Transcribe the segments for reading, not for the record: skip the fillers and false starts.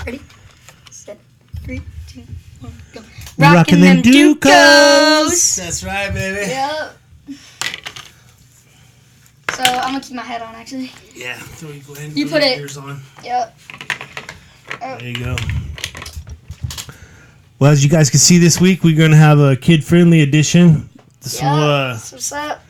Ready? Set. 3, 2, 1, go. Rocking them Ducos. That's right, baby. Yep. So I'm gonna keep my head on, actually. Yeah. So you go ahead and you put it. Ears on. Yep. There you go. Well, as you guys can see this week, we're gonna have a kid-friendly edition. So, what's up?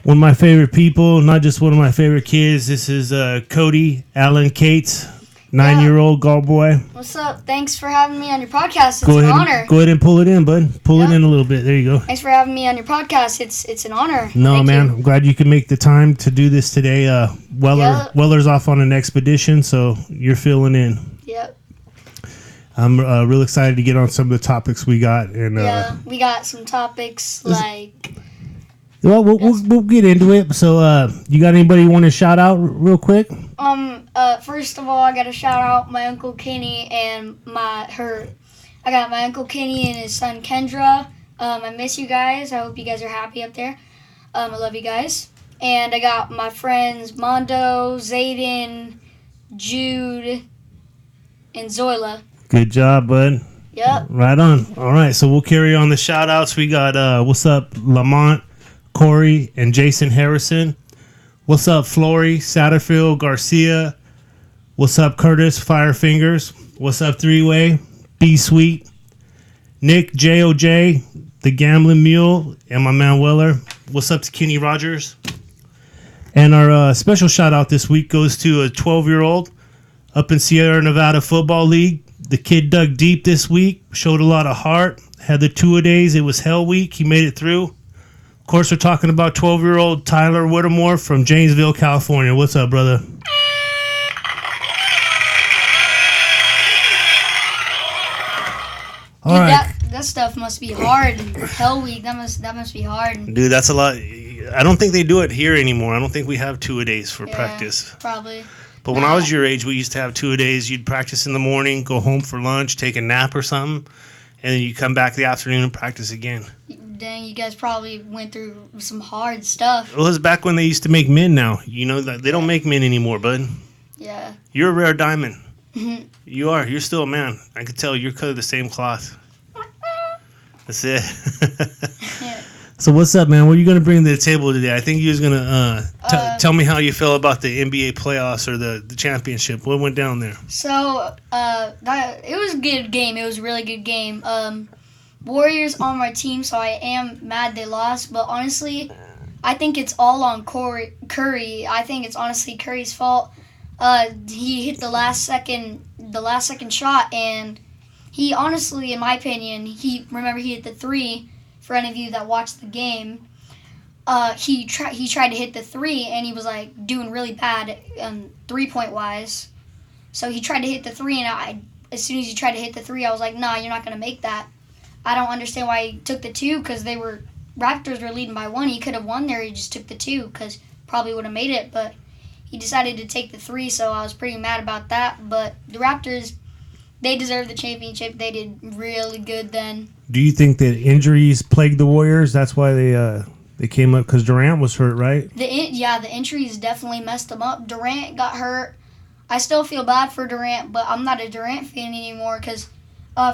One of my favorite people, not just one of my favorite kids. This is Cody Cates, 9-year-old golf boy. What's up? Thanks for having me on your podcast. It's an honor. Go ahead and pull it in, bud. Pull it in a little bit. There you go. Thanks for having me on your podcast. It's an honor. No, Thank man. you. I'm glad you could make the time to do this today. Weller's off on an expedition, so you're filling in. Yep. I'm real excited to get on some of the topics we got. And we got some topics like... Well, we'll get into it. So, you got anybody you want to shout out real quick? First of all, I got to shout out my Uncle Kenny and I got my Uncle Kenny and his son Kendra. I miss you guys. I hope you guys are happy up there. I love you guys. And I got my friends Mondo, Zayden, Jude, and Zoila. Good job, bud. Yep. Right on. All right, so we'll carry on the shout outs. We got what's up, Lamont, Corey, and Jason Harrison. What's up, Flory, Satterfield, Garcia. What's up, Curtis, Firefingers. What's up, Three-Way, B-Sweet, Nick, J.O.J., The Gambling Mule, and my man Weller. What's up to Kenny Rogers? And our special shout out this week goes to a 12-year-old up in Sierra Nevada Football League. The kid dug deep this week, showed a lot of heart, had the two-a-days. It was hell week. He made it through. Of course, we're talking about 12-year-old Tyler Whittemore from Janesville, California. What's up, brother? All right. That stuff must be hard. Hell week, that must be hard. Dude, that's a lot. I don't think they do it here anymore. I don't think we have two-a-days for practice. Probably. But when I was your age, we used to have two-a-days. You'd practice in the morning, go home for lunch, take a nap or something, and then you come back the afternoon and practice again. Dang, you guys probably went through some hard stuff. Well, it's back when they used to make men now. You know, they don't make men anymore, bud. Yeah. You're a rare diamond. Mm-hmm. You are. You're still a man. I could tell you're cut of the same cloth. That's it. Yeah. So what's up, man? What are you going to bring to the table today? I think you was going to tell me how you feel about the NBA playoffs or the championship. What went down there? So, it was a good game. It was a really good game. Warriors on my team, so I am mad they lost. But honestly, I think it's all on Curry. I think it's honestly Curry's fault. He hit the last second shot, and he honestly, in my opinion, he hit the three. For any of you that watched the game, he tried to hit the three, and he was like doing really bad 3-point wise. So he tried to hit the three, and as soon as he tried to hit the three, I was like, nah, you're not gonna make that. I don't understand why he took the two, because Raptors were leading by 1. He could have won there. He just took the 2, because probably would have made it, but he decided to take the 3. So I was pretty mad about that. But the Raptors, they deserved the championship. They did really good then. Do you think that injuries plagued the Warriors? That's why they came up, because Durant was hurt, right? The injuries definitely messed them up. Durant got hurt. I still feel bad for Durant, but I'm not a Durant fan anymore because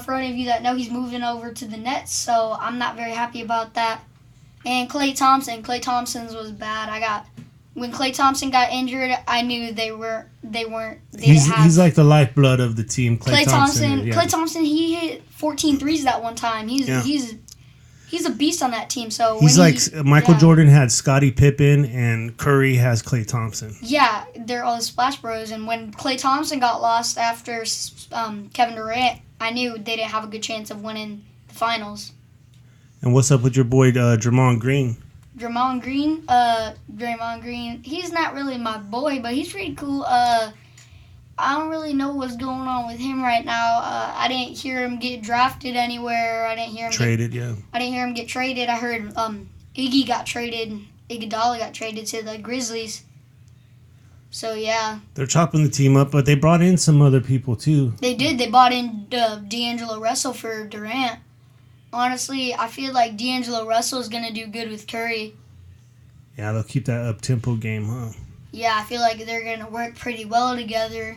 for any of you that know, he's moving over to the Nets, so I'm not very happy about that. And Klay Thompson's was bad. When Klay Thompson got injured, I knew He's like the lifeblood of the team. Klay Thompson. Klay Thompson, he hit 14 threes that one time. He's He's a beast on that team. So He's when like Michael Jordan had Scottie Pippen and Curry has Klay Thompson. Yeah, they're all the Splash Bros. And when Klay Thompson got lost after Kevin Durant, I knew they didn't have a good chance of winning the finals. And what's up with your boy Draymond Green? Draymond Green, he's not really my boy, but he's pretty cool. I don't really know what's going on with him right now. I didn't hear him get drafted anywhere. I didn't hear him traded. I didn't hear him get traded. I heard Iggy got traded. Iguodala got traded to the Grizzlies. So yeah, they're chopping the team up, but they brought in some other people too. They did. They brought in D'Angelo Russell for Durant. Honestly, I feel like D'Angelo Russell is gonna do good with Curry. Yeah, they'll keep that up-tempo game, huh? Yeah, I feel like they're gonna work pretty well together.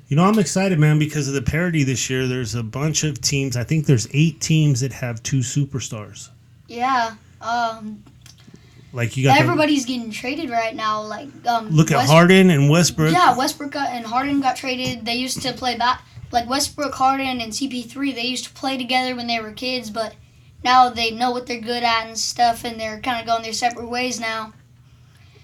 You know, I'm excited, man, because of the parity this year. There's a bunch of teams. I think there's 8 teams that have 2 superstars. Yeah. Like you got everybody's getting traded right now. Like look at Harden and Westbrook. Yeah, Westbrook and Harden got traded. They used to play back. Like Westbrook, Harden, and CP3, they used to play together when they were kids, but now they know what they're good at and stuff, and they're kind of going their separate ways now.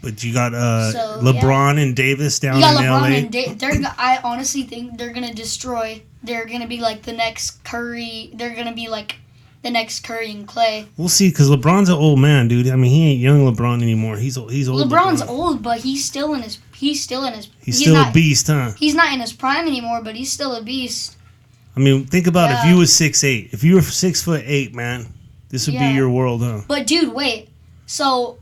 But you got LeBron and Davis down in LA. I honestly think they're gonna destroy. They're gonna be like the next Curry. They're gonna be like the next Curry and Clay. We'll see, because LeBron's an old man, dude. I mean, he ain't young LeBron anymore. He's old. LeBron's old, but he's still a beast, huh? He's not in his prime anymore, but he's still a beast. I mean, think about if you was 6'8". If you were 6'8", man, this would be your world, huh? But dude, wait. So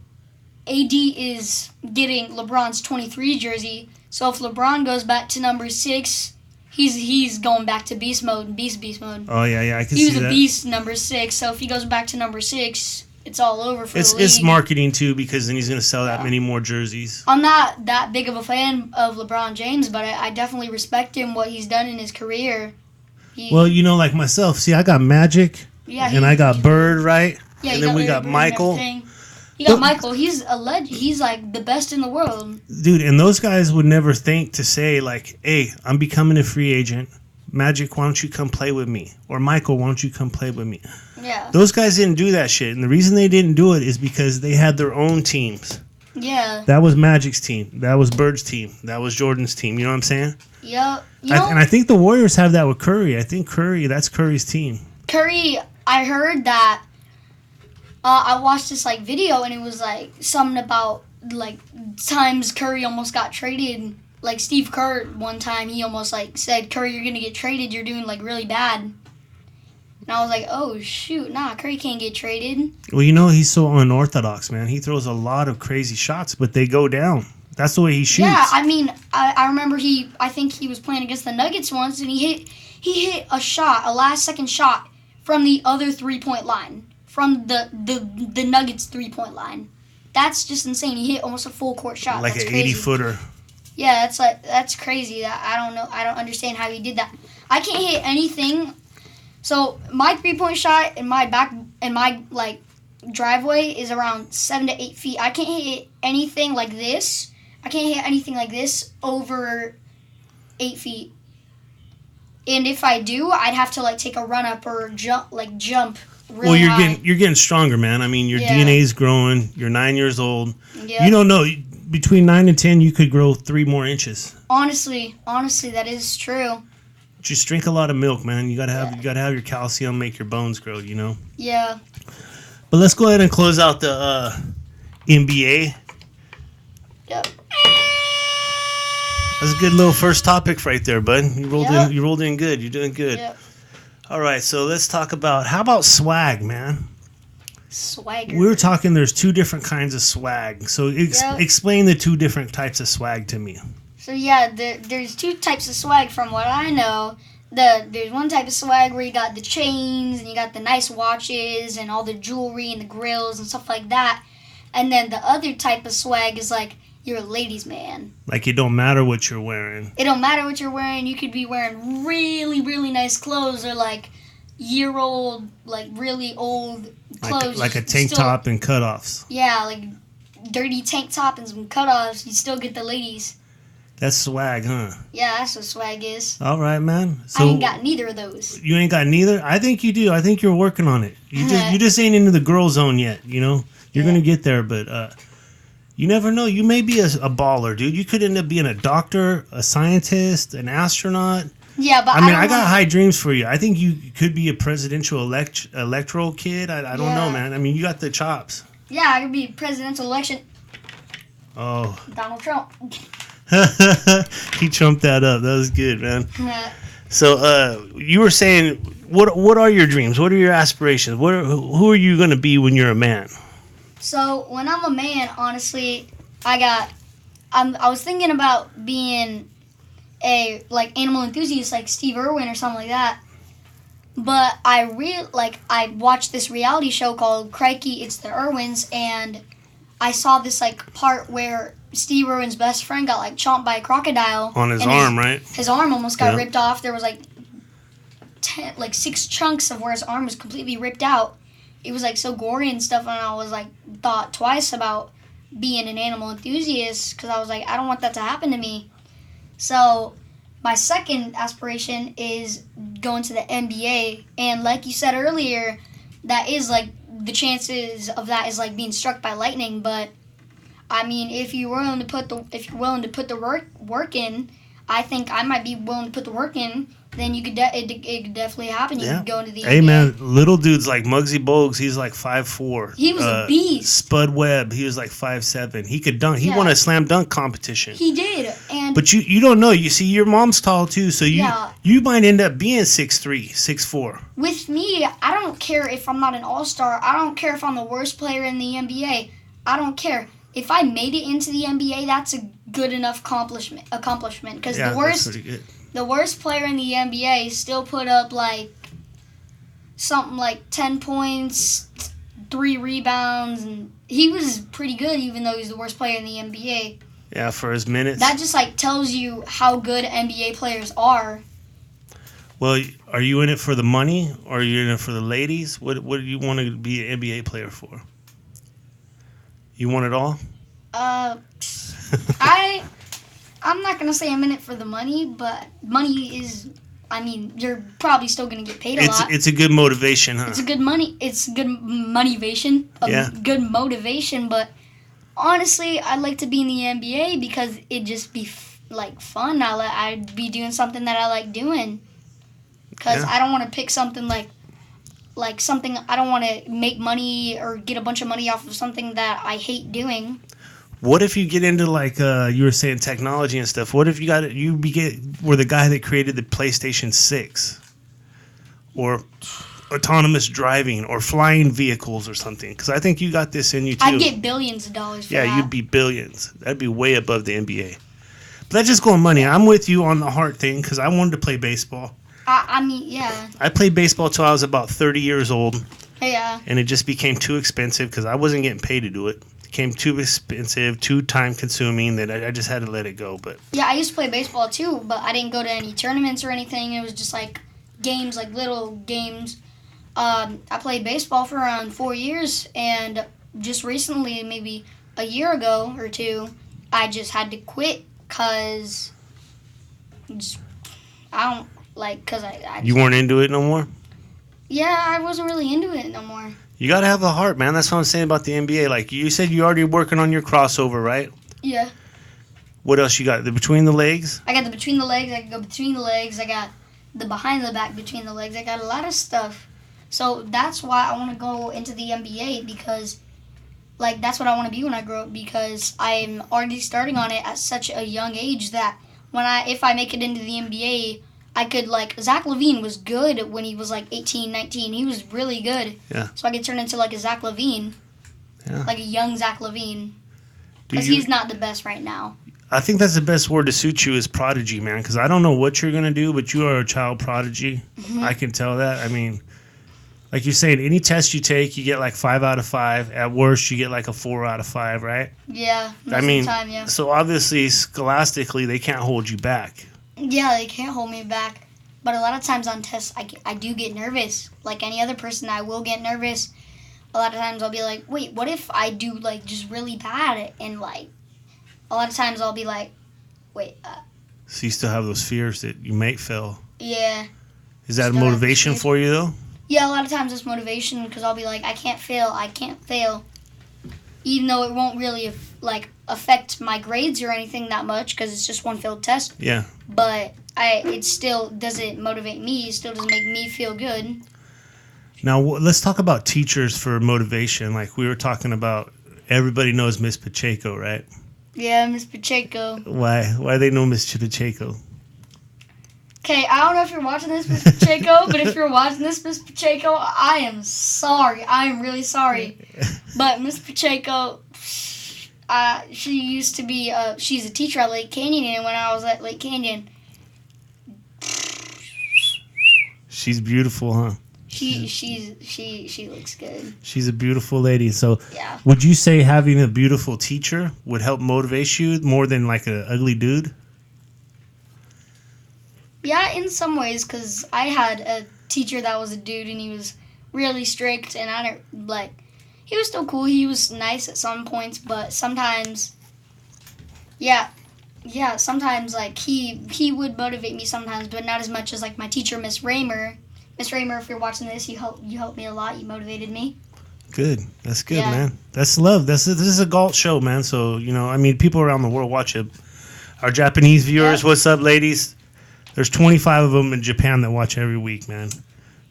AD is getting LeBron's 23 jersey. So if LeBron goes back to number 6, he's going back to beast mode. Beast mode. Oh yeah, I can see that. He was a beast number 6. So if he goes back to number 6, it's all over for the league. It's marketing too, because then he's going to sell that many more jerseys. I'm not that big of a fan of LeBron James, but I definitely respect him, what he's done in his career. Well, you know, like myself, see, I got Magic, and I got Bird, right? Yeah, and then we got Michael. You got Michael. He's a legend. He's like the best in the world. Dude, and those guys would never think to say like, hey, I'm becoming a free agent. Magic, why don't you come play with me? Or Michael, why don't you come play with me? Yeah. Those guys didn't do that shit. And the reason they didn't do it is because they had their own teams. Yeah. That was Magic's team. That was Bird's team. That was Jordan's team. You know what I'm saying? Yeah. And I think the Warriors have that with Curry. I think that's Curry's team. Curry, I heard that. I watched this like video, and it was like something about like times Curry almost got traded. Like Steve Kerr one time, he almost like said, "Curry, you're gonna get traded. You're doing like really bad." And I was like, "Oh shoot, nah, Curry can't get traded." Well, you know, he's so unorthodox, man. He throws a lot of crazy shots, but they go down. That's the way he shoots. Yeah, I mean, I remember I think he was playing against the Nuggets once, and he hit a last-second shot from the other 3-point line, from the Nuggets 3-point line. That's just insane. He hit almost a full court shot. Like that's an crazy. 80-footer. Yeah, that's crazy. I don't know. I don't understand how he did that. I can't hit anything. So my 3-point shot in my like driveway is around 7 to 8 feet. I can't hit anything like this. I can't hit anything like this over 8 feet. And if I do, I'd have to like take a run up or jump really high. You're getting stronger, man. I mean, your DNA's growing. You're 9 years old. Yep. You don't know. Between 9 and 10, you could grow 3 more inches. Honestly, that is true. Just drink a lot of milk, man. You gotta have your calcium, make your bones grow. You know. Yeah. But let's go ahead and close out the NBA. Yep. That's a good little first topic right there, bud. You rolled in good. You're doing good. Yep. All right, so let's talk about how about swag, man? Swagger. We were talking. There's 2 different kinds of swag. So explain the 2 different types of swag to me. So yeah, there's 2 types of swag from what I know. There's one type of swag where you got the chains and you got the nice watches and all the jewelry and the grills and stuff like that. And then the other type of swag is like you're a ladies' man. Like it don't matter what you're wearing. It don't matter what you're wearing. You could be wearing really, really nice clothes or like year-old, like really old clothes. Like a tank top and cutoffs. Yeah, like dirty tank top and some cutoffs. You still get the ladies. That's swag, huh? Yeah, that's what swag is. All right, man. I ain't got neither of those. You ain't got neither? I think you do. I think you're working on it. You just ain't into the girl zone yet, you know? You're going to get there, but you never know. You may be a baller, dude. You could end up being a doctor, a scientist, an astronaut. Yeah, but I mean, I got high dreams for you. I think you could be a presidential electoral kid. I don't know, man. I mean, you got the chops. Yeah, I could be presidential election. Oh. Donald Trump. He trumped that up. That was good, man. So, you were saying, what are your dreams? What are your aspirations? Who are you going to be when you're a man? So, when I'm a man, honestly, I was thinking about being a animal enthusiast like Steve Irwin or something like that. But I watched this reality show called Crikey, It's the Irwins, and I saw this part where Steve Irwin's best friend got chomped by a crocodile on his arm, right? His arm almost got ripped off. There was 6 chunks of where his arm was completely ripped out. It was so gory and stuff, and I was thought twice about being an animal enthusiast because I was I don't want that to happen to me. So my second aspiration is going to the NBA, and like you said earlier, that is the chances of that is being struck by lightning. But I mean, if you're willing to put the work in, I think I might be willing to put the work in. Then you could it could definitely happen. You could go into the NBA. Hey man, little dudes like Muggsy Bogues, he's 5'4". He was a beast. Spud Webb, he was 5'7". He could dunk. He won a slam dunk competition. He did, but you don't know. You see, your mom's tall too, so you might end up being 6'3", 6'4". With me, I don't care if I'm not an all-star. I don't care if I'm the worst player in the NBA. I don't care. If I made it into the NBA, that's a good enough accomplishment. Because the worst player in the NBA still put up something 10 points, 3 rebounds, and he was pretty good even though he's the worst player in the NBA. Yeah, for his minutes. That just tells you how good NBA players are. Well, are you in it for the money or are you in it for the ladies? What do you want to be an NBA player for? You want it all? I'm not going to say I'm in it for the money, but money is, you're probably still going to get paid a lot. It's a good motivation, huh? It's good motivation. Good motivation, but honestly, I'd like to be in the NBA because it'd just be fun. I'd be doing something that I like doing. Because I don't want to pick something something, I don't want to make money or get a bunch of money off of something that I hate doing. What if you get into you were saying technology and stuff? What if were the guy that created the PlayStation 6 or autonomous driving or flying vehicles or something? Because I think you got this in you too. I'd get billions of dollars for that. Yeah, you'd be billions. That'd be way above the NBA. But that's just going money. I'm with you on the heart thing because I wanted to play baseball. Yeah. I played baseball till I was about 30 years old. Yeah. And it just became too expensive because I wasn't getting paid to do it. Became too expensive, too time consuming that I just had to let it go. But yeah, I used to play baseball too, but I didn't go to any tournaments or anything. It was just games, little games. I played baseball for around 4 years, and just recently, maybe a year ago or two, I just had to quit because I you weren't into it no more? Yeah, I wasn't really into it no more. You got to have a heart, man. That's what I'm saying about the NBA. You said you're already working on your crossover, right? Yeah. What else you got? The between the legs? I got the between the legs. I can go between the legs. I got the behind the back between the legs. I got a lot of stuff. So that's why I want to go into the NBA because, that's what I want to be when I grow up because I'm already starting on it at such a young age that if I make it into the NBA, I could, Zach LaVine was good when he was, 18, 19. He was really good. Yeah. So I could turn into, a Zach LaVine. Yeah. A young Zach LaVine. Because he's not the best right now. I think that's the best word to suit you is prodigy, man. Because I don't know what you're going to do, but you are a child prodigy. Mm-hmm. I can tell that. Like you're saying, any test you take, you get 5 out of 5. At worst, you get a 4 out of 5, right? Yeah. Most of the time, yeah. So obviously, scholastically, they can't hold you back. Yeah, they can't hold me back. But a lot of times on tests, I do get nervous. Like any other person, I will get nervous. A lot of times I'll be like, wait, what if I do, just really bad? And, a lot of times I'll be like, Wait. So you still have those fears that you might fail. Yeah. Is that Still have motivation fears. for you though? Yeah, a lot of times it's motivation because I'll be like, I can't fail, even though it won't really affect my grades or anything that much because it's just one failed test. Yeah. But it still doesn't motivate me. It still doesn't make me feel good. Now let's talk about teachers for motivation. Like we were talking about, everybody knows Miss Pacheco, right? Yeah, Miss Pacheco. Why? Why they know Miss Pacheco? Okay, I don't know if you're watching this, Miss Pacheco, but if you're watching this, Miss Pacheco, I am sorry. I am really sorry. But Miss Pacheco, she used to be, she's a teacher at Lake Canyon, and when I was at Lake Canyon, She's beautiful, huh? she looks good. She's a beautiful lady. So, Yeah. would you say having a beautiful teacher would help motivate you more than like an ugly dude? Yeah, in some ways, because I had a teacher that was a dude, and he was really strict, and he was still cool. He was nice at some points, but sometimes, sometimes, like, he would motivate me sometimes, but not as much as, like, my teacher, Miss Raymer. Miss Raymer, if you're watching this, you helped me a lot. You motivated me. Good. That's good, Yeah. man. That's love. This is a Galt show, man. So, people around the world watch it. Our Japanese viewers, Yeah. what's up, ladies? There's 25 of them in Japan that watch every week, man.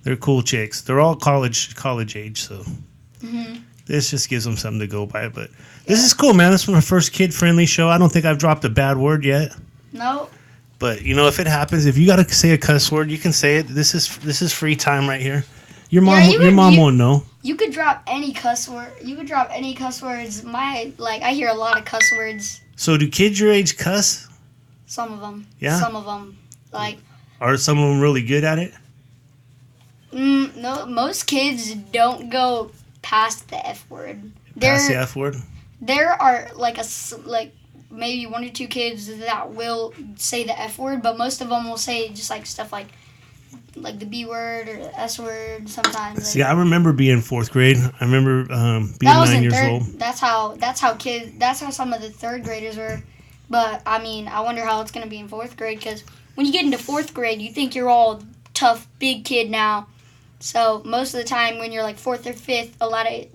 They're cool chicks. They're all college age, so this just gives them something to go by. But this is cool, man. This was my first kid-friendly show. I don't think I've dropped a bad word yet. No. But if it happens, if you got to say a cuss word, you can say it. This is free time right here. Your mom won't know. You could drop any cuss word. You could drop any cuss words. I hear a lot of cuss words. So do kids your age cuss? Some of them. Yeah? Some of them. Are some of them really good at it? No, most kids don't go past the F word. Past the F word? There are maybe one or two kids that will say the F word, but most of them will say just like stuff like the B word or the S word sometimes. See, I remember being in fourth grade. I remember being 9 years old. That's how some of the third graders were. But I mean, I wonder how it's gonna be in fourth grade because when you get into fourth grade, you think you're all tough, big kid now. So most of the time, when you're like fourth or fifth,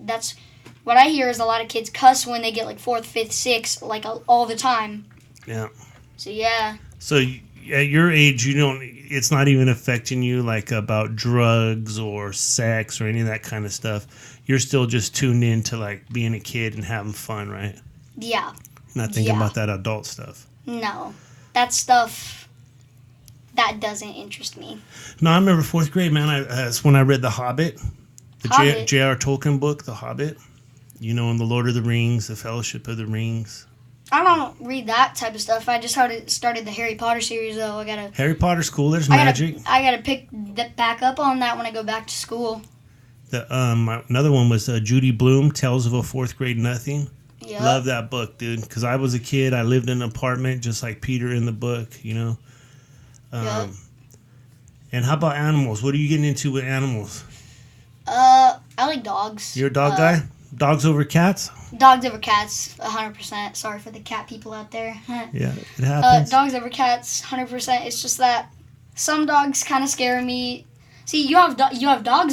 that's what I hear is a lot of kids cuss when they get like fourth, fifth, sixth, like all the time. Yeah. So yeah. So at your age, it's not even affecting you like about drugs or sex or any of that kind of stuff. You're still just tuned in to like being a kid and having fun, right? Yeah. Not thinking about that adult stuff. No, that stuff. That doesn't interest me. No, I remember fourth grade, man. That's when I read The Hobbit, the J.R. Tolkien book, The Hobbit. In The Lord of the Rings, The Fellowship of the Rings. I don't read that type of stuff. I just started the Harry Potter series, though. Harry Potter's cool. There's magic. I gotta pick back up on that when I go back to school. Another one was Judy Blume, Tales of a Fourth Grade Nothing. Yep. Love that book, dude. Because I was a kid. I lived in an apartment just like Peter in the book, Yep. And how about animals? What are you getting into with animals? I like dogs. You're a dog guy? Dogs over cats? Dogs over cats, 100%. Sorry for the cat people out there. Yeah, it happens. Dogs over cats, 100%. It's just that some dogs kind of scare me. See, you have dogs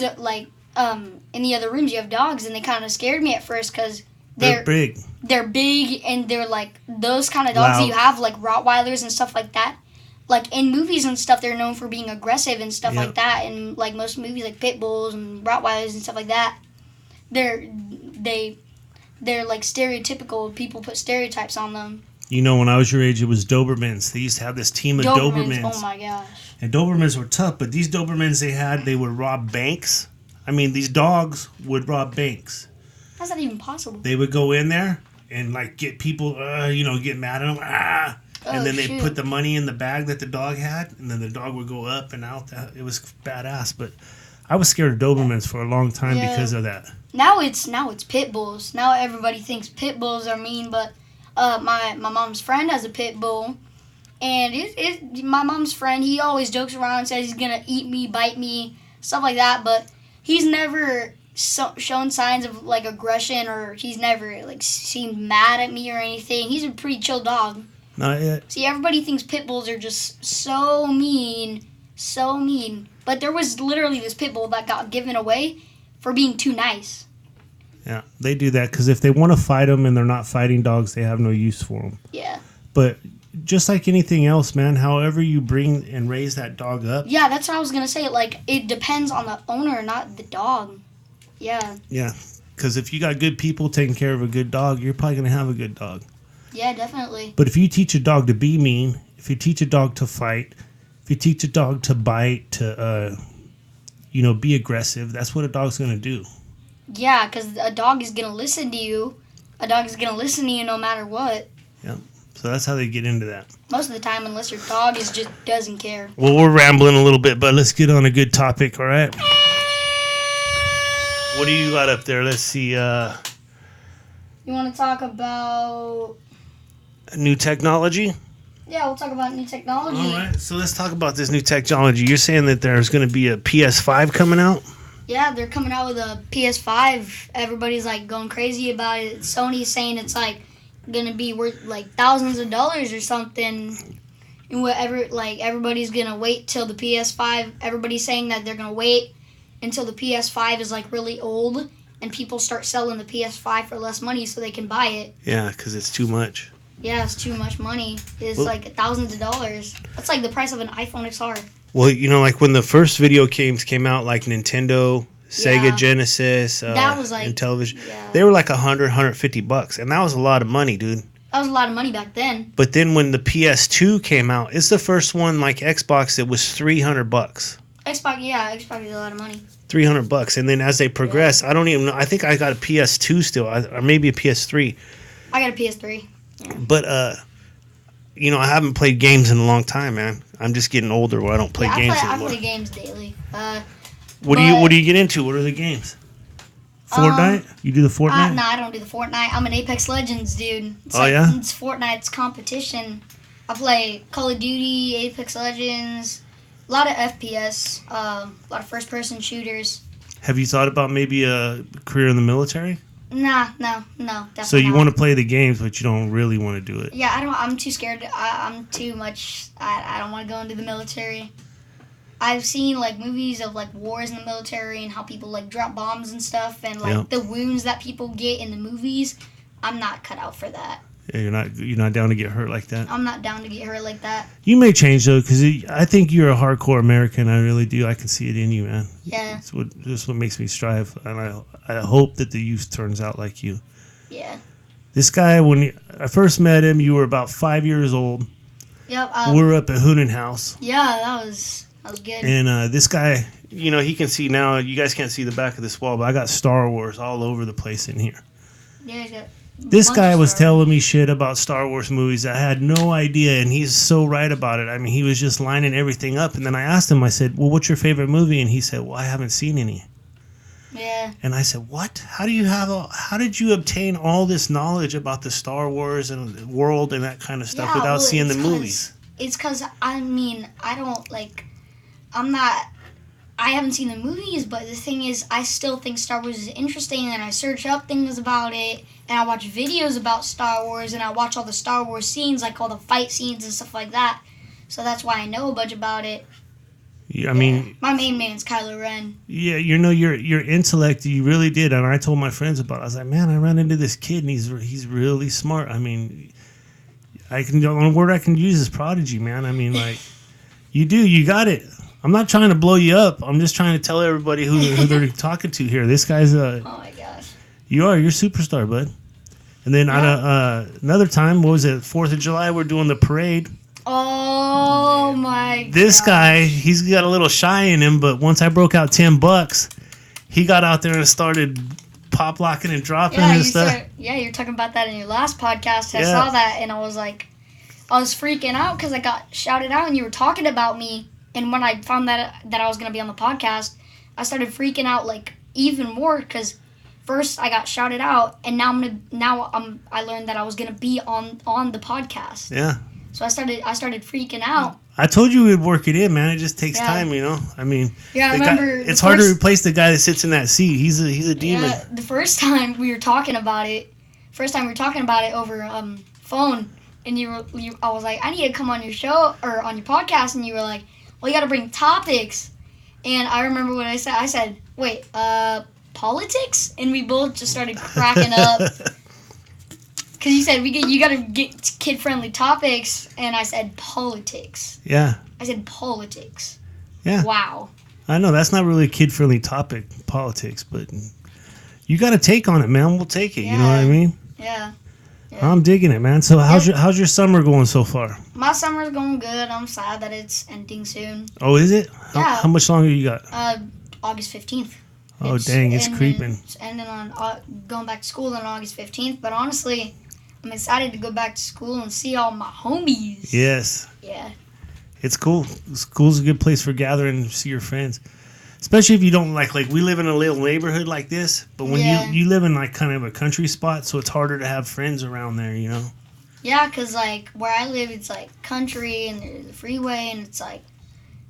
in the other rooms. You have dogs, and they kind of scared me at first because they're big. They're big, and they're like those kind of dogs Loud. that you have, like Rottweilers and stuff like that. Like in movies and stuff, they're known for being aggressive and stuff like that. And like most movies, like pit bulls and Rottweilers and stuff like that, they're like stereotypical. People put stereotypes on them. When I was your age, it was Dobermans. They used to have this team of Dobermans. Oh my gosh. And Dobermans were tough, but these Dobermans they would rob banks. I mean, these dogs would rob banks. How's that even possible? They would go in there and like get people, get mad at them. And then they put the money in the bag that the dog had, and then the dog would go up and out. It was badass, but I was scared of Dobermans for a long time because of that. Now it's pit bulls. Now everybody thinks pit bulls are mean, but my mom's friend has a pit bull, and my mom's friend, he always jokes around and says he's gonna eat me, bite me, stuff like that. But he's never shown signs of like aggression, or he's never like seemed mad at me or anything. He's a pretty chill dog. Not yet. See, everybody thinks pit bulls are just so mean. But there was literally this pit bull that got given away for being too nice. Yeah, they do that because if they want to fight them and they're not fighting dogs, they have no use for them. Yeah. But just like anything else, man, however you bring and raise that dog up. Yeah, that's what I was going to say. Like, it depends on the owner, not the dog. Yeah. Yeah, because if you got good people taking care of a good dog, you're probably going to have a good dog. Yeah, definitely. But if you teach a dog to be mean, if you teach a dog to fight, if you teach a dog to bite, to, be aggressive, that's what a dog's going to do. Yeah, because a dog is going to listen to you. A dog is going to listen to you no matter what. Yeah. So that's how they get into that. Most of the time, unless your dog is just doesn't care. Well, we're rambling a little bit, but let's get on a good topic, all right? What do you got up there? Let's see. You want to talk about... New technology? Yeah, we'll talk about new technology. All right. So let's talk about this new technology. You're saying that there's going to be a PS5 coming out? Yeah, they're coming out with a PS5. Everybody's like going crazy about it. Sony's saying it's like gonna be worth like thousands of dollars or something. And everybody's gonna wait till the PS5. Everybody's saying that they're gonna wait until the PS5 is like really old and people start selling the PS5 for less money so they can buy it. Yeah, because it's too much. Yeah, it's too much money. It's like thousands of dollars. That's like the price of an iPhone XR. Well, like when the first video games came out, like Nintendo, Sega Genesis, that was like, and television, yeah. they were like $150, and that was a lot of money, dude. That was a lot of money back then. But then when the PS2 came out, it's the first one like Xbox that was $300. Xbox is a lot of money. $300, and then as they progress, I don't even know. I think I got a PS2 still, or maybe a PS3. I got a PS3. Yeah. But I haven't played games in a long time, man. I'm just getting older where I don't play games anymore. I play games daily. What do you get into? What are the games? Fortnite? You do the Fortnite? No, I don't do the Fortnite. I'm an Apex Legends dude. Yeah? It's Fortnite's competition. I play Call of Duty, Apex Legends, a lot of FPS, a lot of first-person shooters. Have you thought about maybe a career in the military? No, definitely So you not. want to play the games, but you don't really want to do it? Yeah, I'm too scared. I'm too much. I don't want to go into the military. I've seen like movies of like wars in the military and how people like drop bombs and stuff and like the wounds that people get in the movies. I'm not cut out for that. Yeah, you're not down to get hurt like that. I'm not down to get hurt like that. You may change though, because I think you're a hardcore American. I really do. I can see it in you, man. Yeah. That's what makes me strive, and I hope that the youth turns out like you. Yeah. This guy, when I first met him, you were about 5 years old. Yep. We were up at Hoonen House. Yeah, that was good. And this guy, he can see now. You guys can't see the back of this wall, but I got Star Wars all over the place in here. Yeah. This guy was telling me shit about Star Wars movies. I had no idea, and he's so right about it. I mean, he was just lining everything up. And then I asked him, I said, well, what's your favorite movie? And he said, well, I haven't seen any. Yeah. And I said, what? How did you obtain all this knowledge about the Star Wars and the world and that kind of stuff without seeing the movies? It's because, I haven't seen the movies, but the thing is, I still think Star Wars is interesting, and I search up things about it, and I watch videos about Star Wars, and I watch all the Star Wars scenes, like all the fight scenes and stuff like that. So that's why I know a bunch about it. Yeah, I mean, my main man's Kylo Ren. Yeah, your intellect, you really did, and I told my friends about it. I was like, man, I ran into this kid, and he's really smart. I mean, the only word I can use is prodigy, man. I mean, like, you got it. I'm not trying to blow you up. I'm just trying to tell everybody who they're talking to here. This guy's oh my gosh. You're a superstar, bud. And then another time, what was it? 4th of July, we're doing the parade. Oh my god. This guy, he's got a little shy in him, but once I broke out $10, he got out there and started pop locking and dropping and stuff. You're talking about that in your last podcast. I saw that and I was freaking out because I got shouted out and you were talking about me. And when I found that I was going to be on the podcast, I started freaking out like even more because first I got shouted out and I learned that I was going to be on the podcast. Yeah. So I started freaking out. I told you we'd work it in, man. It just takes time, I mean, I remember it's hard to replace the guy that sits in that seat. He's a demon. The first time we were talking about it over phone, and I was like, I need to come on your show or on your podcast, and you were like, well, you got to bring topics. And I remember what I said. I said, wait, politics? And we both just started cracking up. Because you said you got to get kid-friendly topics, and I said politics. Yeah. I said politics. Yeah. Wow. I know that's not really a kid-friendly topic, politics, but you got to take on it, man. We'll take it. Yeah. You know what I mean? Yeah. I'm digging it, man. So how's your summer going so far? My summer's going good. I'm sad that it's ending soon. Oh, is it? Yeah. How much longer you got? August 15th. Oh, dang, it's creeping. It's ending on going back to school on August 15th. But honestly, I'm excited to go back to school and see all my homies. Yes. Yeah. It's cool. School's a good place for gathering and see your friends. Especially if you don't like we live in a little neighborhood like this, but when you live in like kind of a country spot, so it's harder to have friends around there, you know? Yeah, because like where I live, it's like country and there's a freeway and it's like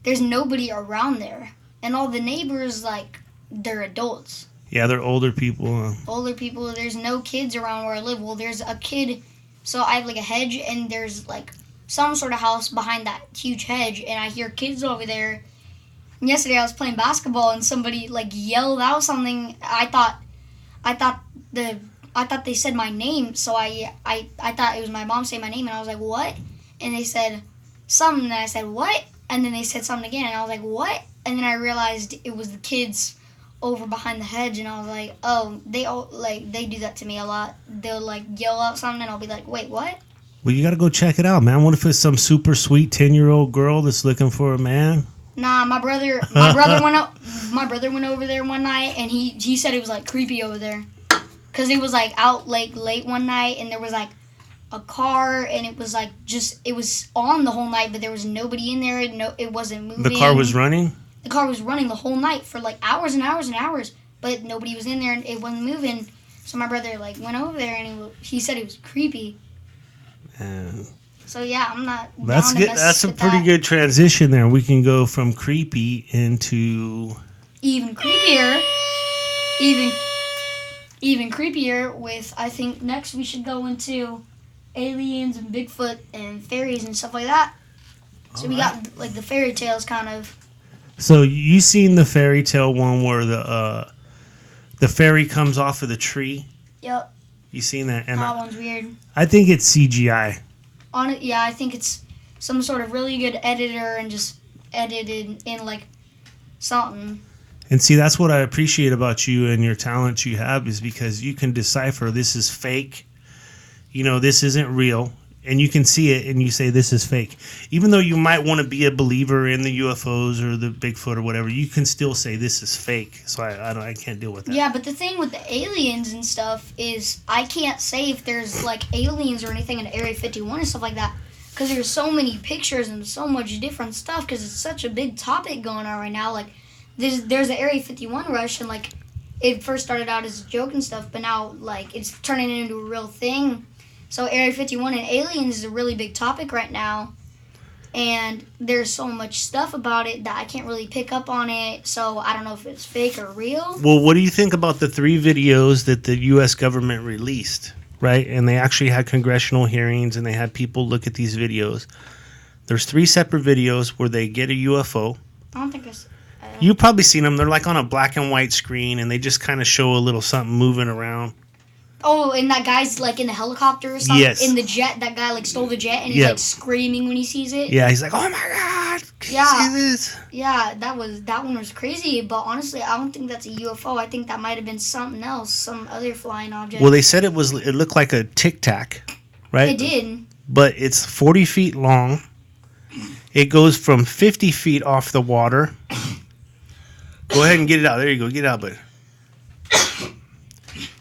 there's nobody around there. And all the neighbors, like, they're adults. Yeah, they're older people. Older people. There's no kids around where I live. Well, there's a kid, so I have like a hedge and there's like some sort of house behind that huge hedge and I hear kids over there. Yesterday I was playing basketball and somebody like yelled out something. I thought they said my name, so I thought it was my mom saying my name, and I was like, what? And they said something, and I said, what? And then they said something again, and I was like, what? And then I realized it was the kids over behind the hedge, and I was like, oh, they do that to me a lot. They'll like yell out something, and I'll be like, wait, what? Well, you got to go check it out, man. What if it's some super sweet 10-year-old girl that's looking for a man? Nah, my brother went over there one night, and he said it was like creepy over there, cause it was like out like late one night, and there was like a car, and it was like it was on the whole night, but there was nobody in there. No, it wasn't moving. The car was running. The car was running the whole night for like hours and hours and hours, but nobody was in there, and it wasn't moving. So my brother like went over there, and he said it was creepy. So yeah, I'm not. That's good. That's a pretty good transition there. We can go from creepy into even creepier. Even creepier with, I think next we should go into aliens and Bigfoot and fairies and stuff like that. So we got like the fairy tales kind of. So you seen the fairy tale one where the fairy comes off of the tree? Yep. You seen that? And that one's weird. I think it's CGI. Yeah, I think it's some sort of really good editor and just edited in like something. And see, that's what I appreciate about you and your talent you have, is because you can decipher this is fake. You know, this isn't real. And you can see it and you say this is fake. Even though you might want to be a believer in the UFOs or the Bigfoot or whatever, you can still say this is fake. So I can't deal with that. Yeah, but the thing with the aliens and stuff is I can't say if there's like aliens or anything in Area 51 and stuff like that, because there's so many pictures and so much different stuff, because it's such a big topic going on right now. Like there's the Area 51 rush, and like it first started out as a joke and stuff, but now like it's turning into a real thing. So Area 51 and aliens is a really big topic right now, and there's so much stuff about it that I can't really pick up on it, so I don't know if it's fake or real. Well, what do you think about the 3 videos that the U.S. government released, right? And they actually had congressional hearings, and they had people look at these videos. There's 3 separate videos where they get a UFO. I don't think it's... You've probably seen them. They're like on a black and white screen, and they just kind of show a little something moving around. Oh, and that guy's like in the helicopter or something? Yes. In the jet, that guy like stole the jet and he's like screaming when he sees it. Yeah, he's like, oh my God, can you see this? Yeah, that one was crazy, but honestly, I don't think that's a UFO. I think that might have been something else, some other flying object. Well, they said it looked like a Tic Tac, right? It did. But it's 40 feet long. It goes from 50 feet off the water. Go ahead and get it out. There you go. Get it out, bud.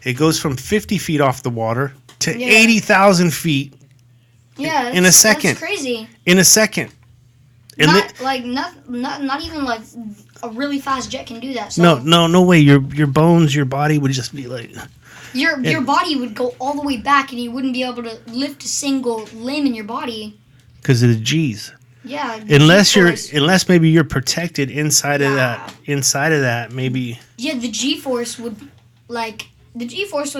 It goes from 50 feet off the water to 80,000 feet in a second. That's crazy. In a second. And not even like a really fast jet can do that. So no way. Your bones, your body would just be like... Your body would go all the way back, and you wouldn't be able to lift a single limb in your body. Because of the G's. Yeah. Unless maybe you're protected inside of that, maybe. Yeah, the G-force would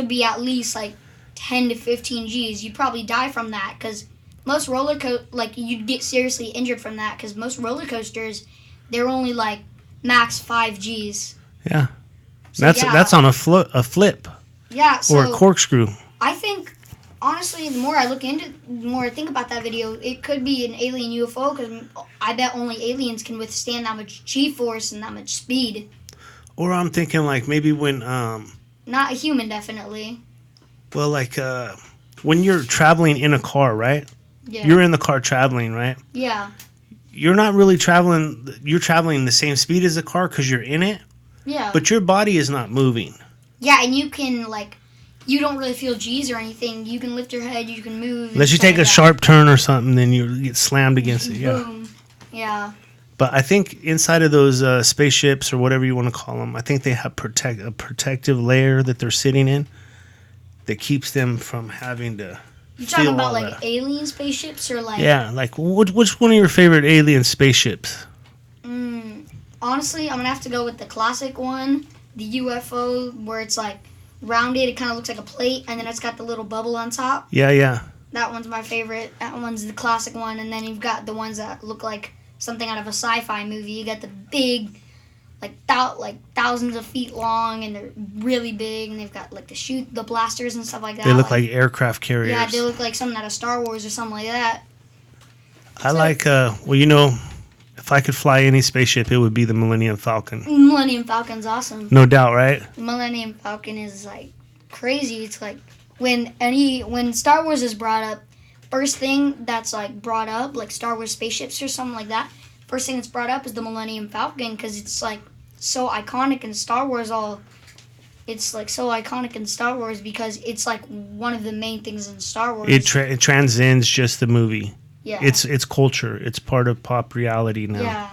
be at least like 10 to 15 G's. You'd probably die from that, because most like you'd get seriously injured from that because most roller coasters, they're only like max 5 Gs. Yeah. So, That's on a flip Yeah, so or a corkscrew. I think, honestly, the more I think about that video, it could be an alien UFO because I bet only aliens can withstand that much G-force and that much speed. Or I'm thinking like maybe when Not a human, definitely. well, like when you're traveling in a car, right? Yeah. You're in the car traveling, right? Yeah. You're not really traveling. You're traveling the same speed as the car because you're in it. Yeah. But your body is not moving. Yeah, and you can you don't really feel G's or anything. You can lift your head. You can move. Unless you take a sharp turn or something, then you get slammed against it. Yeah. Boom. Yeah. But I think inside of those spaceships or whatever you want to call them, I think they have a protective layer that they're sitting in that keeps them from having to. You talking about all like that. alien spaceships or like? Yeah, like which one of your favorite alien spaceships? Honestly, I'm gonna have to go with the classic one, the UFO, where it's like rounded. It kind of looks like a plate, and then it's got the little bubble on top. Yeah. That one's my favorite. That one's the classic one, and then you've got the ones that look like something out of a sci-fi movie. You got the big, like thousands of feet long, and they're really big, and they've got like the blasters and stuff like that. They look like aircraft carriers. Yeah, they look like something out of Star Wars or something like that. I like if I could fly any spaceship, it would be the Millennium Falcon. Millennium Falcon's awesome. No doubt, right? Millennium Falcon is like crazy. It's like when Star Wars is brought up, first thing that's like brought up, like Star Wars spaceships or something like that, first thing that's brought up is the Millennium Falcon because it's like so iconic in Star Wars. It's like so iconic in Star Wars because it's like one of the main things in Star Wars. It transcends just the movie. Yeah. It's culture. It's part of pop reality now. Yeah.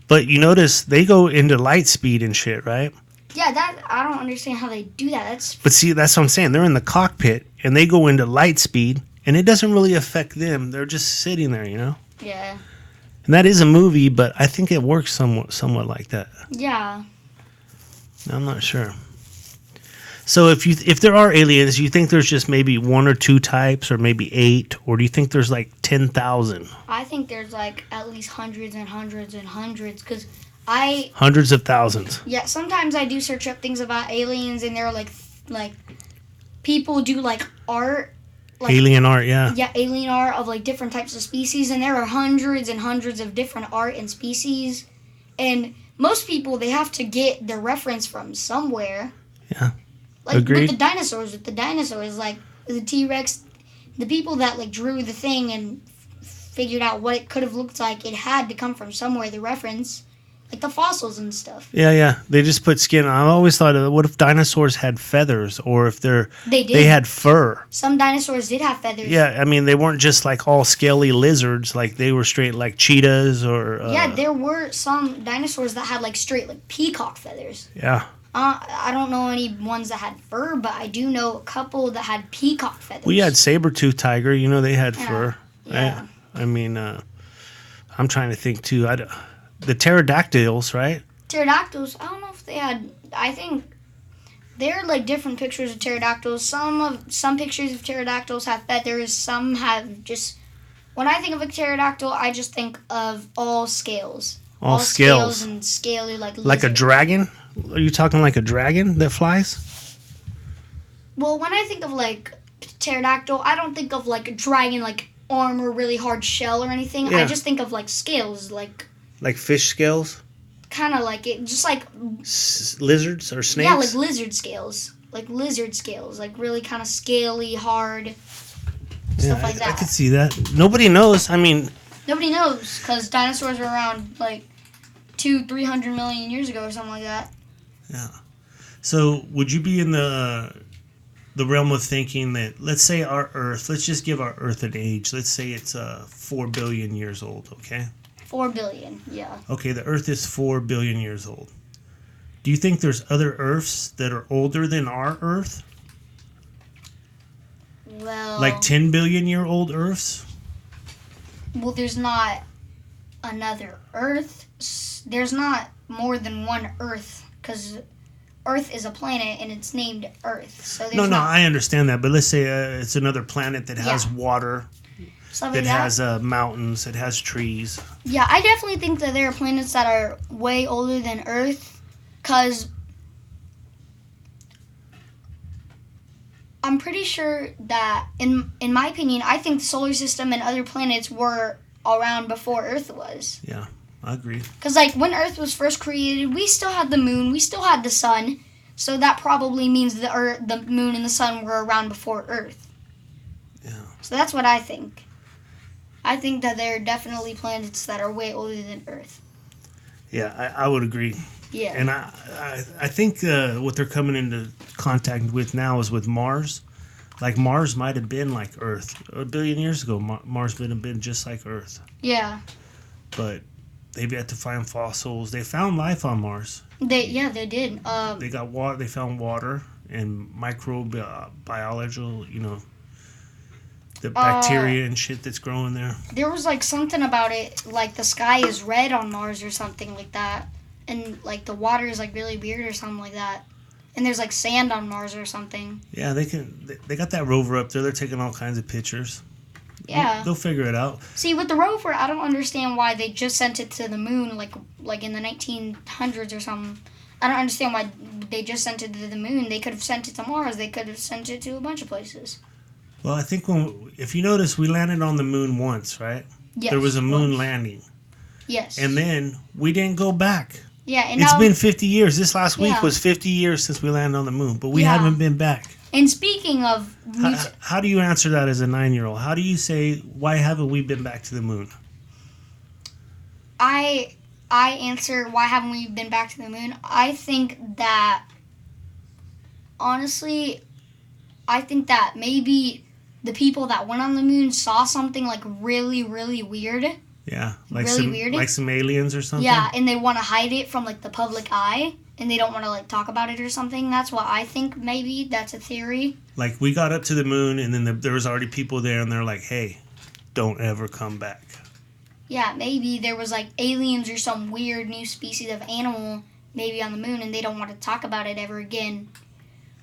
But you notice they go into light speed and shit, right? Yeah, that I don't understand how they do that. But see, that's what I'm saying. They're in the cockpit and they go into light speed, and it doesn't really affect them. They're just sitting there, you know. Yeah. And that is a movie, but I think it works somewhat like that. Yeah. I'm not sure. So if there are aliens, you think there's just maybe 1 or 2 types, or maybe 8, or do you think there's like 10,000? I think there's like at least hundreds and hundreds and hundreds because hundreds of thousands. Yeah, sometimes I do search up things about aliens, and they're like people do like art. Like, alien art, yeah. Yeah, alien art of like different types of species, and there are hundreds and hundreds of different art and species, and most people they have to get their reference from somewhere. Yeah. Like Agreed. with the dinosaurs, like the T-Rex, the people that like drew the thing and figured out what it could have looked like, it had to come from somewhere. The reference, like the fossils and stuff. Yeah. They just put skin. I always thought, what if dinosaurs had feathers, or if they had fur? Some dinosaurs did have feathers. Yeah, I mean they weren't just like all scaly lizards. Like they were straight like cheetahs or. Yeah, there were some dinosaurs that had like straight like peacock feathers. Yeah. I don't know any ones that had fur, but I do know a couple that had peacock feathers. We had saber-toothed tiger. You know they had fur. Yeah. Right? I mean, I'm trying to think too. The pterodactyls, right? Pterodactyls. I don't know if they had. I think they're like different pictures of pterodactyls. Some pictures of pterodactyls have feathers. Some have just. When I think of a pterodactyl, I just think of all scales. All scales and scaly like lizard. Like a dragon? Are you talking like a dragon that flies? Well, when I think of like pterodactyl, I don't think of like a dragon like armor, really hard shell or anything. Yeah. I just think of like scales, like fish scales, kind of like it, just like lizards or snakes. Yeah, like lizard scales, like really kind of scaly, hard stuff like that. I could see that. Nobody knows. I mean, nobody knows because dinosaurs were around like 200-300 million years ago or something like that. Yeah. So would you be in the realm of thinking that, let's say our Earth, let's just give our Earth an age. Let's say it's 4 billion years old, okay? 4 billion, yeah. Okay, the Earth is 4 billion years old. Do you think there's other Earths that are older than our Earth? Well... Like 10 billion year old Earths? Well, there's not another Earth. There's not more than one Earth because Earth is a planet and it's named Earth. So no, I understand that. But let's say it's another planet that has water. stuff that like that. has mountains, it has trees. Yeah, I definitely think that there are planets that are way older than Earth, because I'm pretty sure that, in my opinion, I think the solar system and other planets were around before Earth was. Yeah, I agree. Because, like, when Earth was first created, we still had the moon, we still had the sun, so that probably means the moon and the sun were around before Earth. Yeah. So that's what I think. I think that there are definitely planets that are way older than Earth. Yeah, I would agree. Yeah. And I think what they're coming into contact with now is with Mars. Like, Mars might have been like Earth. A billion years ago, Mars would have been just like Earth. Yeah. But they've yet to find fossils. They found life on Mars. They did. They got water. They found water and microbiological, the bacteria and shit that's growing there. There was, like, something about it, like the sky is red on Mars or something like that. And, like, the water is, like, really weird or something like that. And there's, like, sand on Mars or something. Yeah, they got that rover up there. They're taking all kinds of pictures. Yeah. They'll figure it out. See, with the rover, I don't understand why they just sent it to the moon, like in the 1900s or something. I don't understand why they just sent it to the moon. They could have sent it to Mars. They could have sent it to a bunch of places. Well, I think if you notice, we landed on the moon once, right? Yes. There was a moon landing. Yes. And then we didn't go back. Yeah, and It's now, been 50 years. This last week Yeah. was 50 years since we landed on the moon, but we Yeah. haven't been back. and speaking of How do you answer that as a 9-year-old? How do you say, why haven't we been back to the moon? I answer, why haven't we been back to the moon? I think that, honestly, I think that maybe the people that went on the moon saw something, like, really, really weird. Yeah, like Really weird? like some aliens or something. Yeah, and they want to hide it from, like, the public eye, and they don't want to, like, talk about it or something. That's what I think, maybe. That's a theory. Like, we got up to the moon, and then there was already people there, and they're like, hey, don't ever come back. Yeah, maybe there was, like, aliens or some weird new species of animal maybe on the moon, and they don't want to talk about it ever again.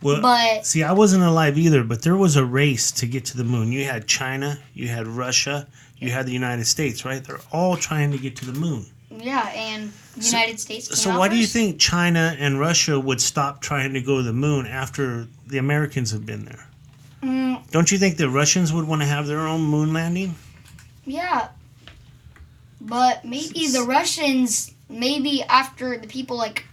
Well, But see, I wasn't alive either, but there was a race to get to the moon. You had China, you had Russia, you had the United States, right? They're all trying to get to the moon. yeah, and United States came So out why do you first. think China and Russia would stop trying to go to the moon after the Americans have been there? Don't you think the Russians would want to have their own moon landing? Yeah. But maybe the Russians, maybe after the people, like,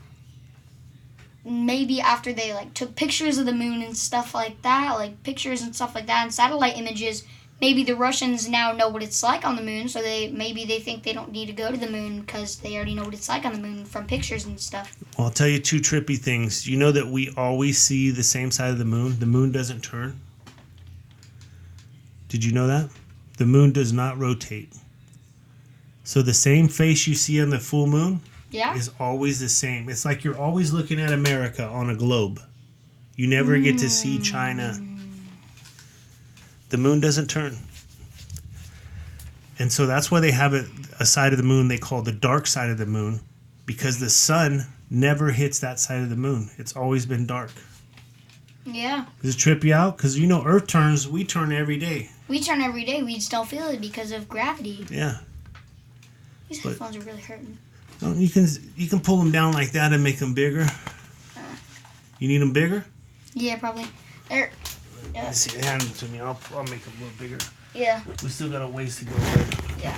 maybe after they, like, took pictures of the moon and stuff like that, like, pictures and stuff like that, and satellite images, maybe the Russians now know what it's like on the moon, so maybe they think they don't need to go to the moon because they already know what it's like on the moon from pictures and stuff. Well, I'll tell you two trippy things. You know that we always see the same side of the moon? The moon doesn't turn. Did you know that? The moon does not rotate. So the same face you see on the full moon Yeah? is always the same. It's like you're always looking at America on a globe. You never get to see China. The moon doesn't turn. And so that's why they have a side of the moon they call the dark side of the moon, because the sun never hits that side of the moon. It's always been dark. Yeah. Does it trip you out? Because Earth turns, we turn every day. We turn every day, we just don't feel it because of gravity. Yeah. These headphones are really hurting. Well, you can pull them down like that and make them bigger. You need them bigger? Yeah, probably. There. Yeah. Let's see, hand them to me. I'll make them a little bigger. Yeah. We still got a ways to go. Right? Yeah.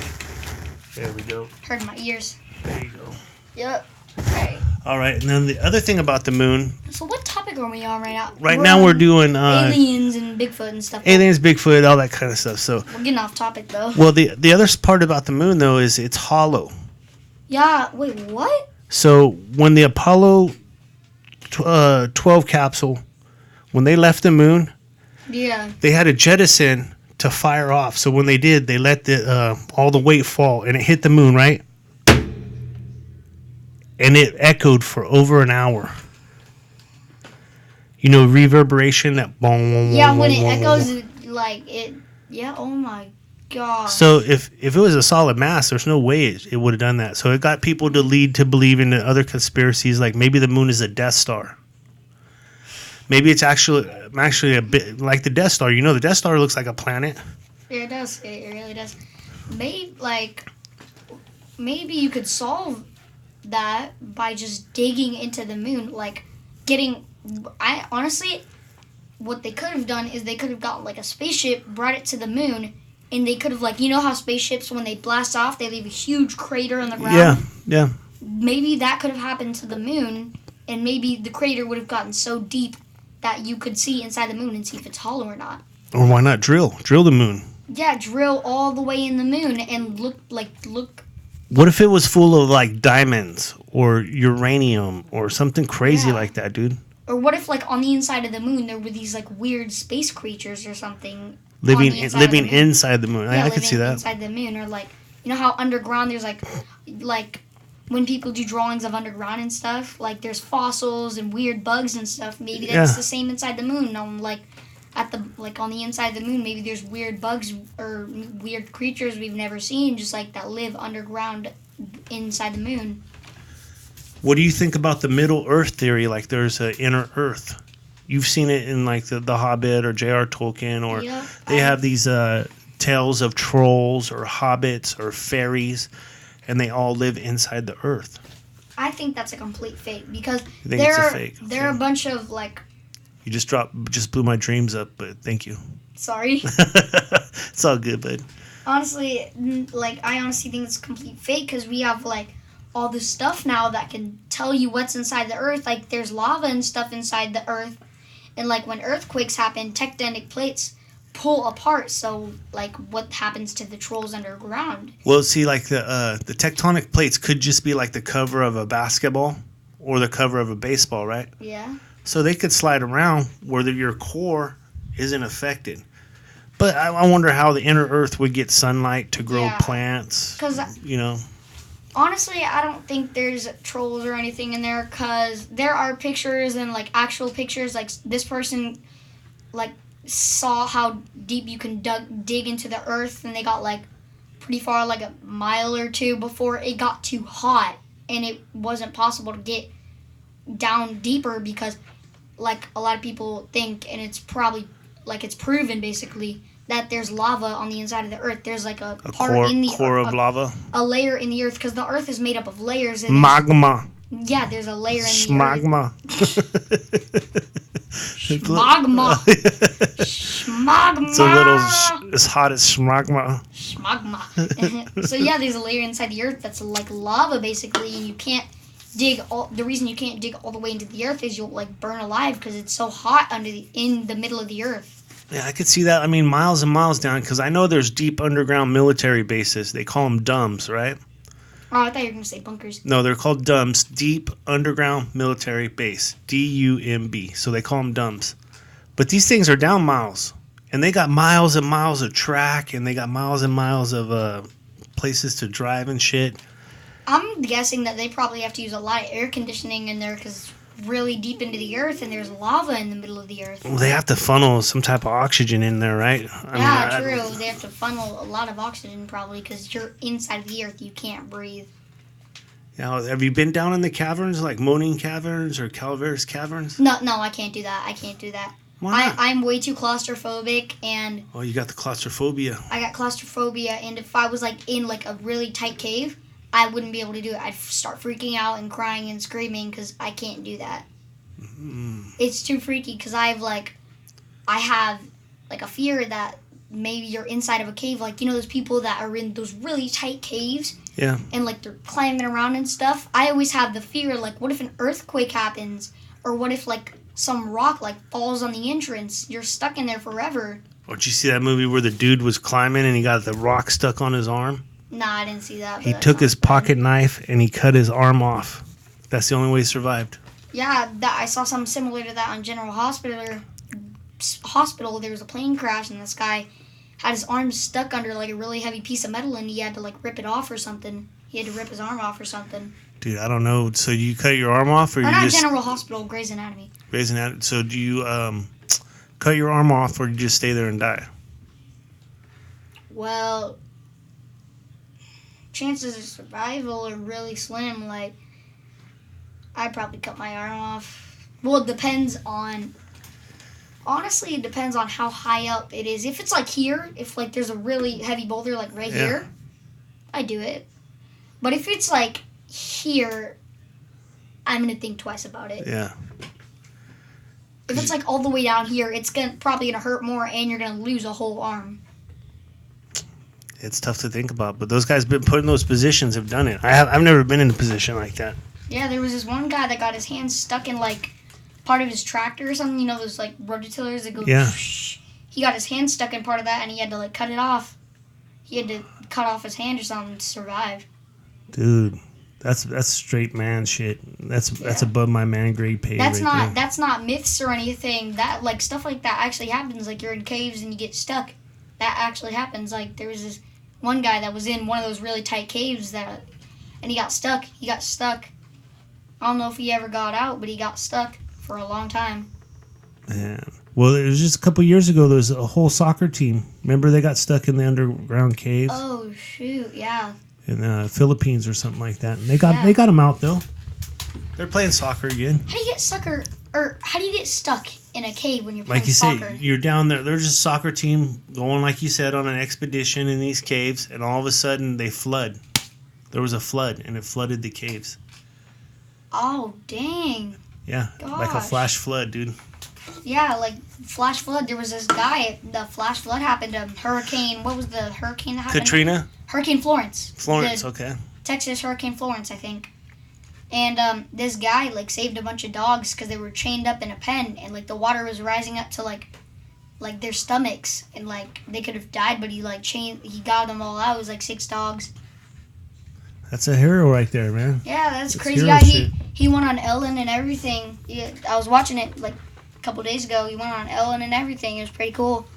There we go. Hurting my ears. There you go. Yep. Right. All right, and then the other thing about the moon. So what topic are we on right now? Right now we're on doing aliens and Bigfoot and stuff. aliens, Bigfoot, all that kind of stuff. So, We're getting off topic though. well, the other part about the moon though is it's hollow. Yeah. Wait. What? So when the Apollo 12 capsule, when they left the moon, Yeah. they had a jettison to fire off. So when they did, they let all the weight fall, and it hit the moon, right? And it echoed for over an hour. Reverberation, that boom. Yeah. When it echoes, like it. Yeah. Oh my god. So if it was a solid mass, there's no way it would have done that. So it got people to lead to believe in other conspiracies, like maybe the moon is a Death Star. Maybe it's actually a bit like the Death Star. The Death Star looks like a planet. Yeah, it does. It really does. Maybe you could solve that by just digging into the moon, like getting. I honestly, what they could have done is they could have got like a spaceship, brought it to the moon, and they could have like how spaceships when they blast off they leave a huge crater on the ground. Yeah. Maybe that could have happened to the moon, and maybe the crater would have gotten so deep that you could see inside the moon and see if it's hollow or not. Or why not drill the moon? Yeah, drill all the way in the moon and look. What if it was full of like diamonds or uranium or something crazy like that, dude? Or what if like on the inside of the moon there were these like weird space creatures or something living inside the moon? Yeah, I could see that. Inside the moon, or like how underground there's like when people do drawings of underground and stuff, like there's fossils and weird bugs and stuff. Maybe that's the same inside the moon. On on the inside of the moon, maybe there's weird bugs or weird creatures we've never seen, just like that live underground inside the moon. What do you think about the Middle Earth theory? Like there's an inner Earth. You've seen it in like the Hobbit or J.R. Tolkien, or they have these tales of trolls or hobbits or fairies, and they all live inside the Earth. I think that's a complete fake because it's a fake? There are a bunch of like. You just blew my dreams up, but thank you. Sorry. It's all good, bud. Honestly, I honestly think it's a complete fake because we have like all this stuff now that can tell you what's inside the Earth. Like there's lava and stuff inside the Earth, and like when earthquakes happen, tectonic plates pull apart. So like what happens to the trolls underground? Well, see, like the tectonic plates could just be like the cover of a basketball or the cover of a baseball, right? Yeah. So they could slide around where your core isn't affected. But I wonder how the inner Earth would get sunlight to grow plants. Because, honestly, I don't think there's trolls or anything in there because there are pictures and, like, actual pictures. Like, this person, like, saw how deep you can dig into the Earth, and they got, like, pretty far, like a mile or two before it got too hot. And it wasn't possible to get down deeper because, like, a lot of people think, and it's probably, like, it's proven, basically, that there's lava on the inside of the Earth. There's like a part in the core of lava, a layer in the Earth, because the Earth is made up of layers. And magma. Yeah, there's a layer in the Smagma. Smagma. Smagma. It's a little as hot as smagma. Smagma. So yeah, there's a layer inside the Earth that's like lava, basically, and you can't dig the reason you can't dig all the way into the Earth is you'll like burn alive because it's so hot in the middle of the Earth. Yeah, I could see that. I mean, miles and miles down, because I know there's deep underground military bases. They call them DUMBs, right? Oh, I thought you were going to say bunkers. No, they're called DUMBs, Deep Underground Military Base, DUMB. So they call them DUMBs. But these things are down miles, and they got miles and miles of track, and they got miles and miles of places to drive and shit. I'm guessing that they probably have to use a lot of air conditioning in there because really deep into the Earth and there's lava in the middle of the Earth. Well, they have to funnel some type of oxygen in there, right? True. They have to funnel a lot of oxygen probably because you're inside the Earth. You can't breathe. Now, have you been down in the caverns, like Moaning Caverns or Calaveras Caverns? No, I can't do that. Why not? I'm way too claustrophobic and... Oh, you got the claustrophobia. I got claustrophobia, and if I was like in like a really tight cave, I wouldn't be able to do it. I'd start freaking out and crying and screaming because I can't do that. It's too freaky because I have like a fear that maybe you're inside of a cave. Like, those people that are in those really tight caves. Yeah. And like they're climbing around and stuff. I always have the fear, like, what if an earthquake happens? Or what if like some rock like falls on the entrance? You're stuck in there forever. Oh, did you see that movie where the dude was climbing and he got the rock stuck on his arm? Nah, I didn't see that. He took his pocket knife and he cut his arm off. That's the only way he survived. Yeah, I saw something similar to that on General Hospital. There was a plane crash and this guy had his arm stuck under like a really heavy piece of metal and he had to like rip it off or something. He had to rip his arm off or something. Dude, I don't know. So you cut your arm off, or you not just General Hospital, Grey's Anatomy. Grey's Anatomy. So do you cut your arm off, or do you just stay there and die? Well, chances of survival are really slim. Like, I'd probably cut my arm off. Well, it depends on Honestly, it depends on how high up it is. If it's like here, if like there's a really heavy boulder like right here, I do it. But if it's like here, I'm gonna think twice about it. Yeah. If it's like all the way down here, it's probably gonna hurt more, and you're gonna lose a whole arm. It's tough to think about, but those guys been put in those positions have done it. I've never been in a position like that. Yeah, there was this one guy that got his hands stuck in like part of his tractor or something. You know those like rototillers that go. Yeah. Whoosh. He got his hand stuck in part of that, and he had to like cut it off. He had to cut off his hand or something to survive. Dude, that's straight man shit. That's above my man grade pay. That's not myths or anything. That like stuff like that actually happens. Like you're in caves and you get stuck. That actually happens. Like there was this one guy that was in one of those really tight caves and he got stuck. I don't know if he ever got out, but he got stuck for a long time. Man. Well, it was just a couple years ago. There was a whole soccer team. Remember, they got stuck in the underground caves. Oh shoot! Yeah. In the Philippines or something like that. And they got them out though. They're playing soccer again. How do you get stuck in a cave when you're playing like you soccer? say, you're down there. There's a soccer team going, like you said, on an expedition in these caves, and all of a sudden they flood. There was a flood, and it flooded the caves. Oh dang! Yeah, like a flash flood, dude. Yeah, like flash flood. There was this guy. The flash flood happened to hurricane. What was the hurricane that happened? Katrina. Hurricane Florence. Okay. Texas Hurricane Florence, I think. And this guy like saved a bunch of dogs because they were chained up in a pen, and like the water was rising up to like their stomachs, and like they could have died, but he got them all out. It was like 6 dogs. That's a hero right there, man. Yeah, that's crazy guy. He went on Ellen and everything. I was watching it like a couple days ago. He went on Ellen and everything. It was pretty cool.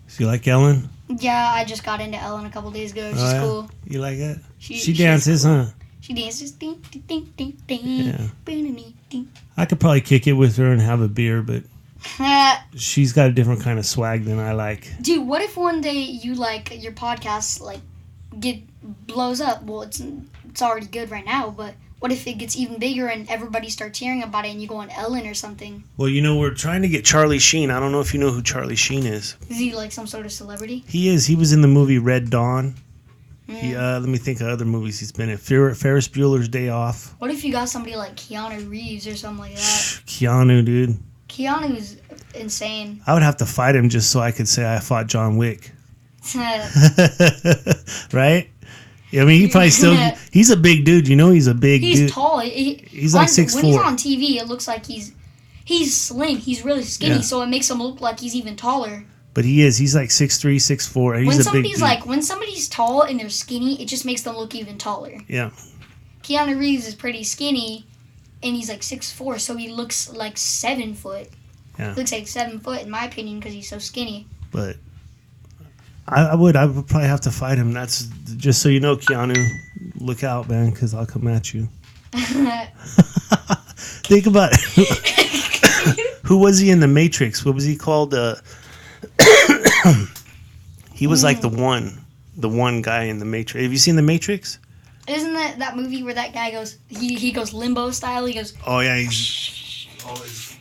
So you like Ellen? Yeah, I just got into Ellen a couple days ago. She's cool. You like it? She dances, cool. huh? She dances. Ding, ding, ding, ding, yeah. I could probably kick it with her and have a beer, but she's got a different kind of swag than I like. Dude, what if one day you like your podcast like blows up? Well, it's already good right now, but what if it gets even bigger and everybody starts hearing about it and you go on Ellen or something? Well, we're trying to get Charlie Sheen. I don't know if you know who Charlie Sheen is. Is he like some sort of celebrity? He is. He was in the movie Red Dawn. Let me think of other movies he's been in. Ferris Bueller's Day Off. What if you got somebody like Keanu Reeves or something like that? Keanu, dude. Keanu's insane. I would have to fight him just so I could say I fought John Wick. Right? I mean, he probably still... He's a big dude. He's a big dude. He's tall. He's like 6'4". When he's on TV, it looks like he's slim. He's really skinny, so it makes him look like he's even taller. But he is. He's like 6'3", 6'4". He's a big dude. When somebody's tall and they're skinny, it just makes them look even taller. Yeah. Keanu Reeves is pretty skinny, and he's like 6'4", so he looks like 7 foot. Yeah. Looks like 7 foot, in my opinion, because he's so skinny. But... I would probably have to fight him. That's just so you know, Keanu. Look out, man, because I'll come at you. Think about it. Who was he in The Matrix? What was he called? He was like the one guy in The Matrix. Have you seen The Matrix? Isn't that movie where that guy goes? He goes limbo style. He goes. Oh yeah, he's always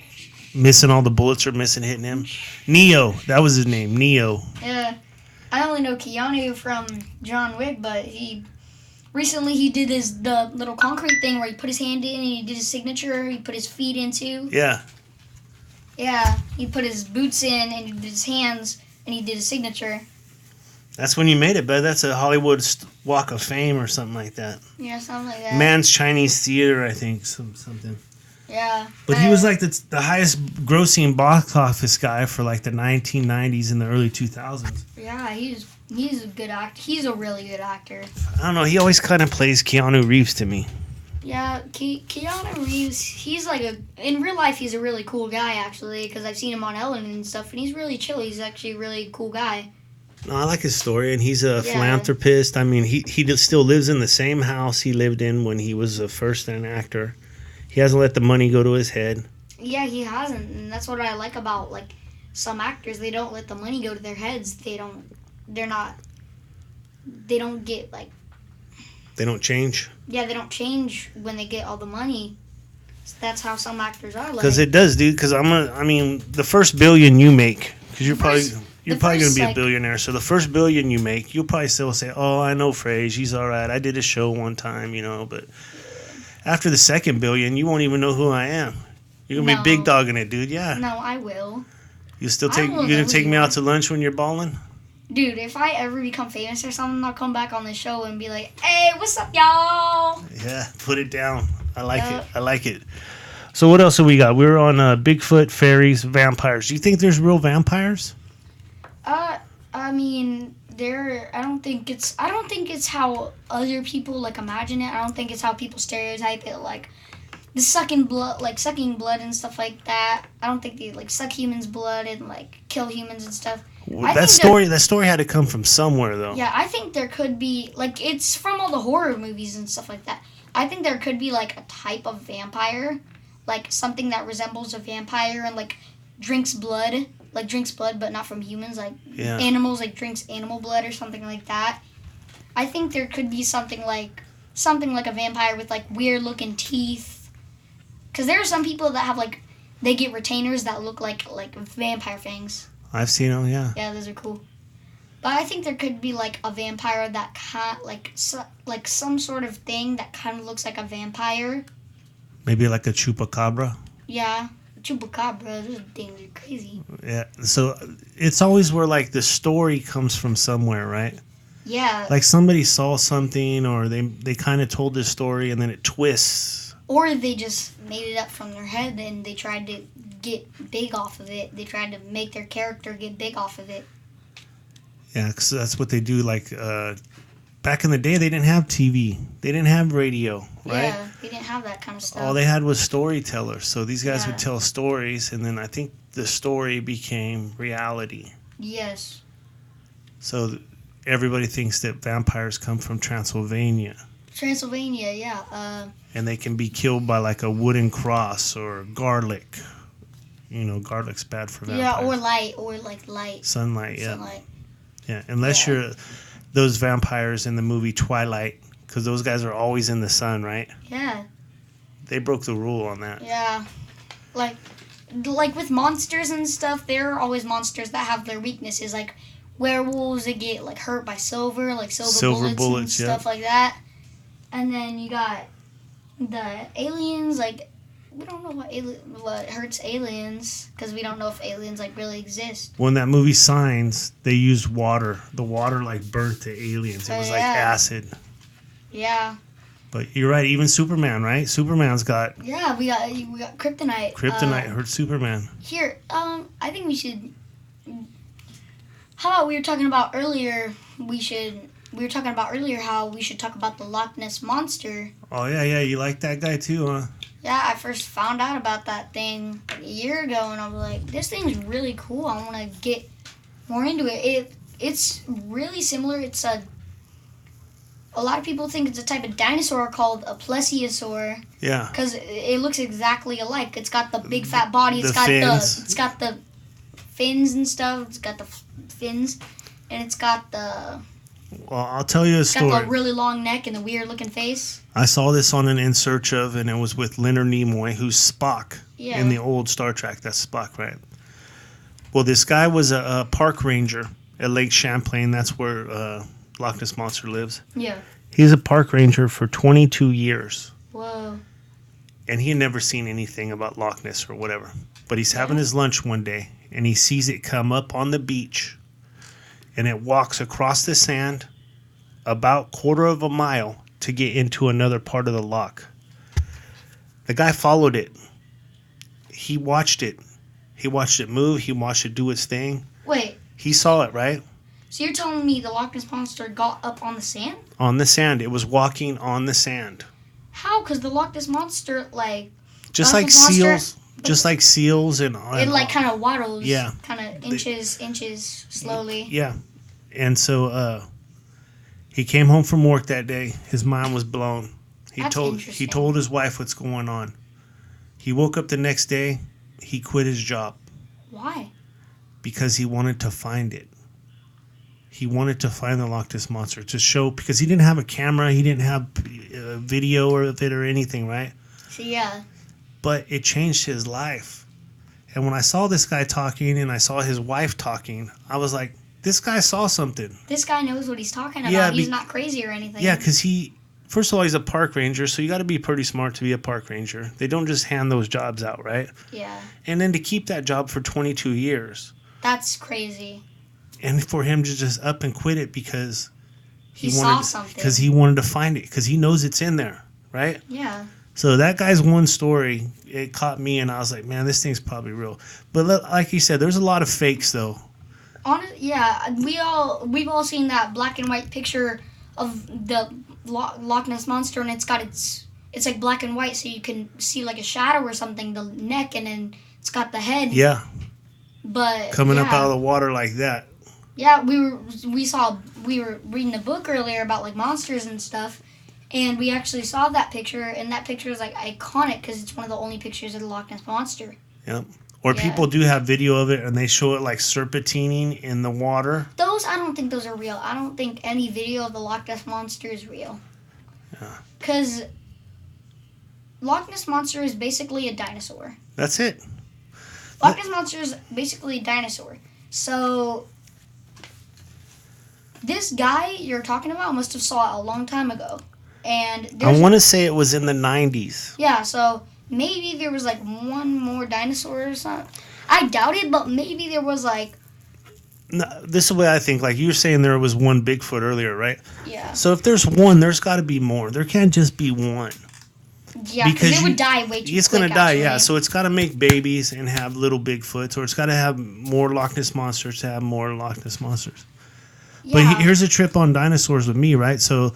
missing all the bullets or missing hitting him. Neo, that was his name. Neo. Yeah. I only know Keanu from John Wick, but he did the little concrete thing where he put his hand in and he did his signature. He put his feet into. Yeah. Yeah, he put his boots in and he did his hands and he did his signature. That's when you made it, but that's a Hollywood Walk of Fame or something like that. Yeah, something like that. Man's Chinese Theater, I think, something. Yeah. But he was like the highest grossing box office guy for like the 1990s and the early 2000s. Yeah, he's a good actor. He's a really good actor. I don't know. He always kind of plays Keanu Reeves to me. Yeah, Keanu Reeves, he's like in real life, he's a really cool guy, actually, because I've seen him on Ellen and stuff, and he's really chill. He's actually a really cool guy. No, I like his story, and he's a philanthropist. I mean, he still lives in the same house he lived in when he was first an actor. He hasn't let the money go to his head. Yeah, he hasn't, and that's what I like about like some actors. They don't let the money go to their heads. They don't They don't change. Yeah, they don't change when they get all the money. That's how some actors are. Because Like, it does, dude. Because I mean, the first billion you make, because you're probably going to be a like- billionaire. So the first billion you make, you'll probably still say, "Oh, I know Frage. He's all right. I did a show one time, you know." But after the second billion, you won't even know who I am. You're gonna be big dogging it, dude. Yeah. No, I will. You still I take? will You gonna know take you me are. out to lunch when you're balling? Dude, if I ever become famous or something, I'll come back on the show and be like, "Hey, what's up, y'all?" Yeah, put it down. I like Yup. it. I like it. So what else have we got? We're on Bigfoot, fairies, vampires. Do you think there's real vampires? I mean, I don't think it's how other people like imagine it. I don't think it's how people stereotype it, like the sucking blood and stuff like that. I don't think they like suck humans' blood and like kill humans and stuff. That story had to come from somewhere, though. Yeah, I think there could be like it's from all the horror movies and stuff like that. I think there could be like a type of vampire, like something that resembles a vampire and like drinks blood but not from humans, like animals, like drinks animal blood or something like that. I think there could be something like a vampire with like weird looking teeth. Cuz there are some people that have like they get retainers that look like vampire fangs. I've seen them, yeah. Yeah, those are cool. But I think there could be like a vampire that like some sort of thing that kind of looks like a vampire. Maybe like a chupacabra. Yeah, chupacabra. Those things are crazy. Yeah. So it's always where like the story comes from somewhere, right? Yeah. Like somebody saw something, or they kind of told this story, and then it twists. Or they just made it up from their head and they tried to get big off of it. They tried to make their character get big off of it. Yeah, because that's what they do. Like back in the day, they didn't have TV, they didn't have radio, right? Yeah, they didn't have that kind of stuff. All they had was storytellers. So these guys Yeah. would tell stories, and then I think the story became reality. Yes. So everybody thinks that vampires come from Transylvania. Transylvania, yeah. And they can be killed by like a wooden cross or garlic. You know, garlic's bad for vampires. Yeah, or light. Sunlight, yeah. Sunlight. Yeah, unless you're those vampires in the movie Twilight, because those guys are always in the sun, right? Yeah. They broke the rule on that. Yeah. Like with monsters and stuff, there are always monsters that have their weaknesses, like werewolves that get like hurt by silver bullets and stuff like that. And then you got the aliens, like we don't know what hurts aliens because we don't know if aliens like really exist. When that movie Signs, they used water. The water like burnt the aliens. It was like acid. Yeah. But you're right. Even Superman, right? Superman's got. Yeah, we got kryptonite. Kryptonite hurt Superman. Here, I think we should. How about we were talking about earlier? We were talking about earlier how we should talk about the Loch Ness monster. Oh yeah. You like that guy too, huh? Yeah, I first found out about that thing a year ago, and I was like, "This thing's really cool. I want to get more into it." It's really similar. It's a lot of people think it's a type of dinosaur called a plesiosaur. Yeah. Because it looks exactly alike. It's got the big fat body. It's got the fins and stuff. It's got the fins, and it's got the. Well, I'll tell you a story. Got the really long neck and the weird looking face. I saw this on an In Search Of, and it was with Leonard Nimoy, who's Spock in the old Star Trek. That's Spock, right? Well, this guy was a park ranger at Lake Champlain. That's where Loch Ness Monster lives. Yeah. He's a park ranger for 22 years. Whoa. And he had never seen anything about Loch Ness or whatever. But he's having his lunch one day, and he sees it come up on the beach. And it walks across the sand about 1/4 mile to get into another part of the loch. The guy followed it. He watched it. He watched it move. He watched it do its thing. Wait. He saw it, right? So you're telling me the Loch Ness Monster got up on the sand? On the sand. It was walking on the sand. How? Because the Loch Ness Monster, like... Just like seals. Just like seals and... It like kind of waddles. Yeah. Kind of inches slowly. Yeah. And so he came home from work that day. His mind was blown. He told his wife what's going on. He woke up the next day. He quit his job. Why? Because he wanted to find it. He wanted to find the Loch Ness Monster to show, because he didn't have a camera. He didn't have video of it or anything, right? So, yeah. but it changed his life. And when I saw this guy talking and I saw his wife talking, I was like, this guy saw something. This guy knows what he's talking about. Yeah, He's not crazy or anything. Yeah, because first of all, he's a park ranger, so you got to be pretty smart to be a park ranger. They don't just hand those jobs out, right? Yeah. And then to keep that job for 22 years. That's crazy. And for him to just up and quit it because he saw something. Because he wanted to find it, because he knows it's in there, right? Yeah. So that guy's one story, it caught me, and I was like, man, this thing's probably real. But like you said, there's a lot of fakes, though. Yeah, we've all seen that black and white picture of the Loch Ness monster, and it's like black and white, so you can see like a shadow or something, the neck, and then it's got the head. Yeah. But coming up out of the water like that. Yeah, we were reading a book earlier about like monsters and stuff, and we actually saw that picture, and that picture is like iconic because it's one of the only pictures of the Loch Ness monster. Yep. Or people do have video of it, and they show it like serpentining in the water. I don't think those are real. I don't think any video of the Loch Ness monster is real. Yeah. Because Loch Ness monster is basically a dinosaur. That's it. Loch Ness monster is basically a dinosaur. So this guy you're talking about must have saw it a long time ago. And I want to say it was in the 90s. Yeah, so maybe there was like one more dinosaur or something. I doubt it, but maybe there was like... No, this is the way I think. Like you were saying, there was one Bigfoot earlier, right? Yeah. So if there's one, there's got to be more. There can't just be one. Yeah, because it would die way too quick. It's going to die, actually. yeah. So it's got to make babies and have little Bigfoots, or it's got to have more Loch Ness monsters to have more Loch Ness monsters. Yeah. But here's a trip on dinosaurs with me, right? So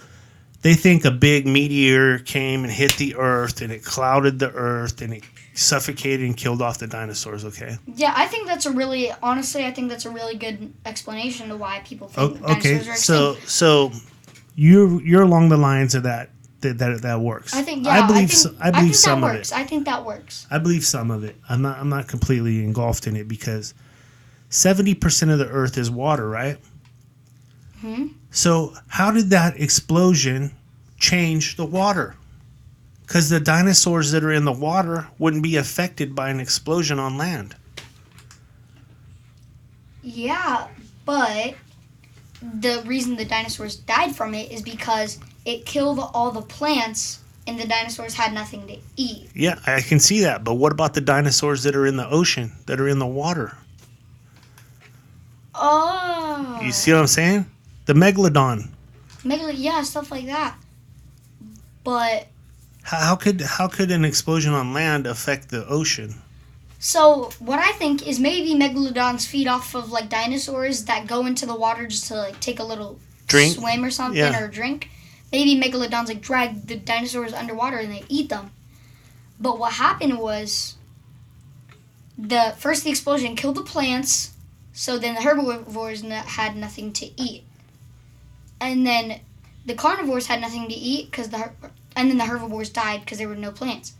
they think a big meteor came and hit the Earth, and it clouded the Earth, and it suffocated and killed off the dinosaurs, okay? Yeah, I think that's a really good explanation to why people think dinosaurs are extinct. So you're along the lines of that works. I think I believe some of it. I think that works. I believe some of it. I'm not completely engulfed in it because 70% of the Earth is water, right? Hmm. So how did that explosion change the water? Because the dinosaurs that are in the water wouldn't be affected by an explosion on land. Yeah, but the reason the dinosaurs died from it is because it killed all the plants and the dinosaurs had nothing to eat. Yeah, I can see that. But what about the dinosaurs that are in the ocean, that are in the water? Oh. You see what I'm saying? The megalodon. Yeah, stuff like that. But how could an explosion on land affect the ocean? so what I think is maybe megalodons feed off of like dinosaurs that go into the water just to like take a little swim or something or drink. Maybe megalodons like drag the dinosaurs underwater and they eat them. But what happened was the explosion killed the plants, so then the herbivores had nothing to eat. And then the carnivores had nothing to eat and then the herbivores died because there were no plants.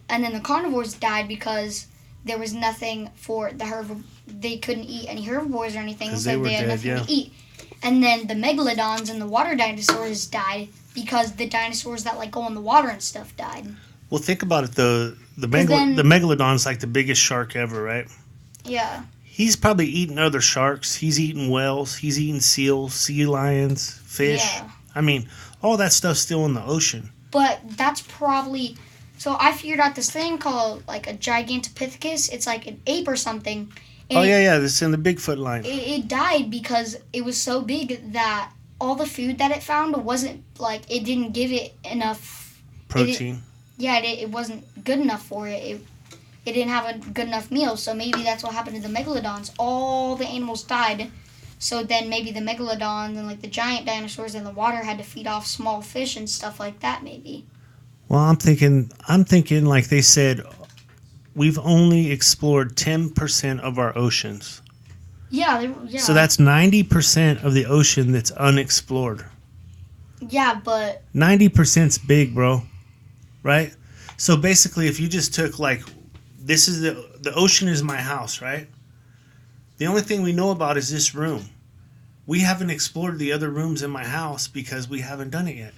And then the carnivores died because there was nothing for they couldn't eat any herbivores or anything, so they had nothing to eat. And then the megalodons and the water dinosaurs died because the dinosaurs that like go in the water and stuff died. Well, think about it though. The megalodon's like the biggest shark ever, right? Yeah. He's probably eating other sharks. He's eating whales. He's eating seals, sea lions, fish. Yeah. I mean, all that stuff's still in the ocean. But that's probably... So I figured out this thing called like a Gigantopithecus. It's like an ape or something. And this is in the Bigfoot line. It died because it was so big that all the food that it found wasn't like... It didn't give it enough... Protein. It wasn't good enough for it. It didn't have a good enough meal, so maybe that's what happened to the megalodons. All the animals died, so then maybe the megalodons and like the giant dinosaurs in the water had to feed off small fish and stuff like that, maybe. Well, I'm thinking like they said, we've only explored 10% of our oceans. Yeah. So that's 90% of the ocean that's unexplored. Yeah, but 90%'s big, bro. Right? So basically, if you just took like, this is the ocean is my house, right? The only thing we know about is this room. We haven't explored the other rooms in my house because we haven't done it yet.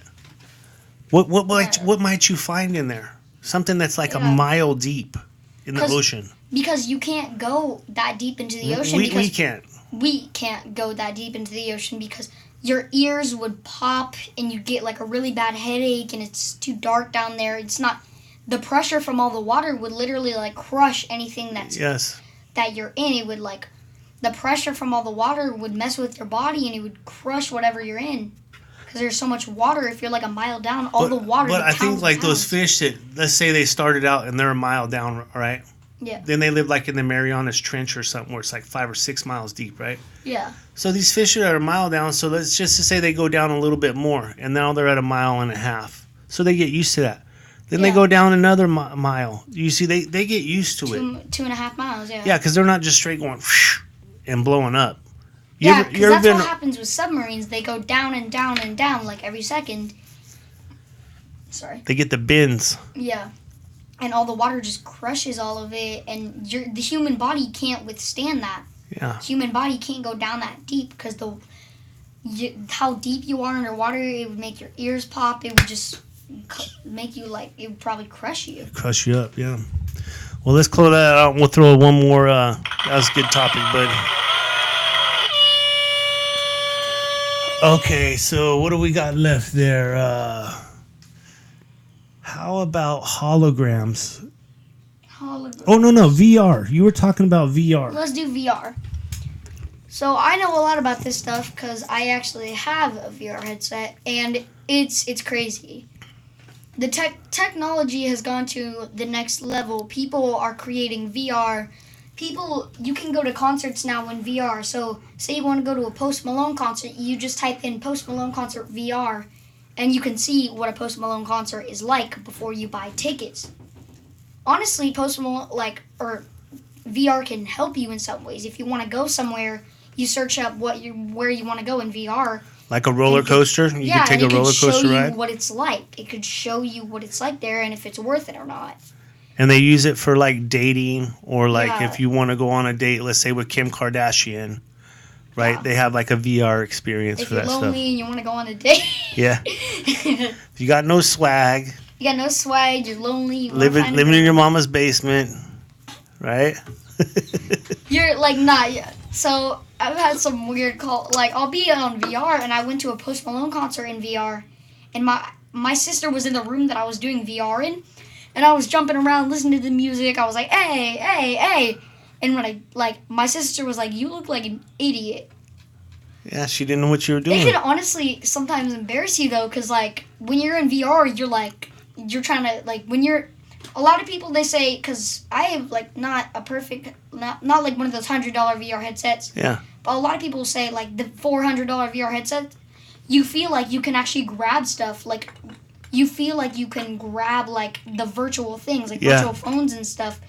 What might you find in there? Something that's like a Yeah. mile deep in the 'Cause- ocean. Because you can't go that deep into the ocean. We because can't. we can't go that deep into the ocean because your ears would pop and you get like a really bad headache and it's too dark down there. It's not the pressure from all the water would literally like crush anything Yes. that you're in. It would like the pressure from all the water would mess with your body and it would crush whatever you're in. Because there's so much water. If you're like a mile down, all the water. But I pounds think and like those pounds. fish that, let's say they started out and they're a mile down, right? Yeah. Then they live like in the Marianas Trench or something where it's like 5 or 6 miles deep, right? Yeah. So these fish are a mile down. So let's just to say they go down a little bit more, and now they're at a mile and a half. So they get used to that. Then they Yeah. go down another mile. You see, they get used to it. 2.5 miles. Yeah. Yeah, because they're not just straight going and blowing up. Yeah, because that's what happens with submarines. They go down and down and down like every second. Sorry. They get the bends. Yeah. And all the water just crushes all of it, and the human body can't withstand that. Yeah. Human body can't go down that deep because how deep you are underwater, it would make your ears pop. It would just make you like, it would probably crush you. Crush you up, yeah. Well, let's close that out. We'll throw one more. That was a good topic, bud. Okay, so what do we got left there? How about holograms? Oh, no, VR. You were talking about VR. Let's do VR. So I know a lot about this stuff because I actually have a VR headset, and it's crazy. The technology has gone to the next level. People are creating VR. You can go to concerts now in VR. So say you want to go to a Post Malone concert, you just type in Post Malone concert VR, and you can see what a Post Malone concert is like before you buy tickets. Honestly, Post Malone, or VR can help you in some ways. If you want to go somewhere, you search up where you want to go in VR. Like a roller coaster? You could take a roller coaster ride? Yeah, and it could show you what it's like. It could show you what it's like there and if it's worth it or not. And they use it for like dating or like Yeah. if you want to go on a date, let's say with Kim Kardashian, right? Yeah. They have like a VR experience If for you're that lonely stuff. and you want to go on a date. Yeah. If you got no swag, You got no swag, you're lonely. You wanna living find a living in girl. your mama's basement, right? You're like not yet. So I've had some weird I'll be on VR and I went to a Post Malone concert in VR, and my sister was in the room that I was doing VR in, and I was jumping around listening to the music. I was like, hey, hey, hey, and when my sister was like, you look like an idiot. Yeah, she didn't know what you were It doing. can honestly sometimes embarrass you though, because when you're in VR, you're trying to when you're. A lot of people, they say, because I have not a perfect, not like one of those $100 VR headsets. Yeah. But a lot of people say the $400 VR headset, you feel like you can actually grab stuff. You feel like you can grab the virtual things, Yeah. virtual phones and stuff,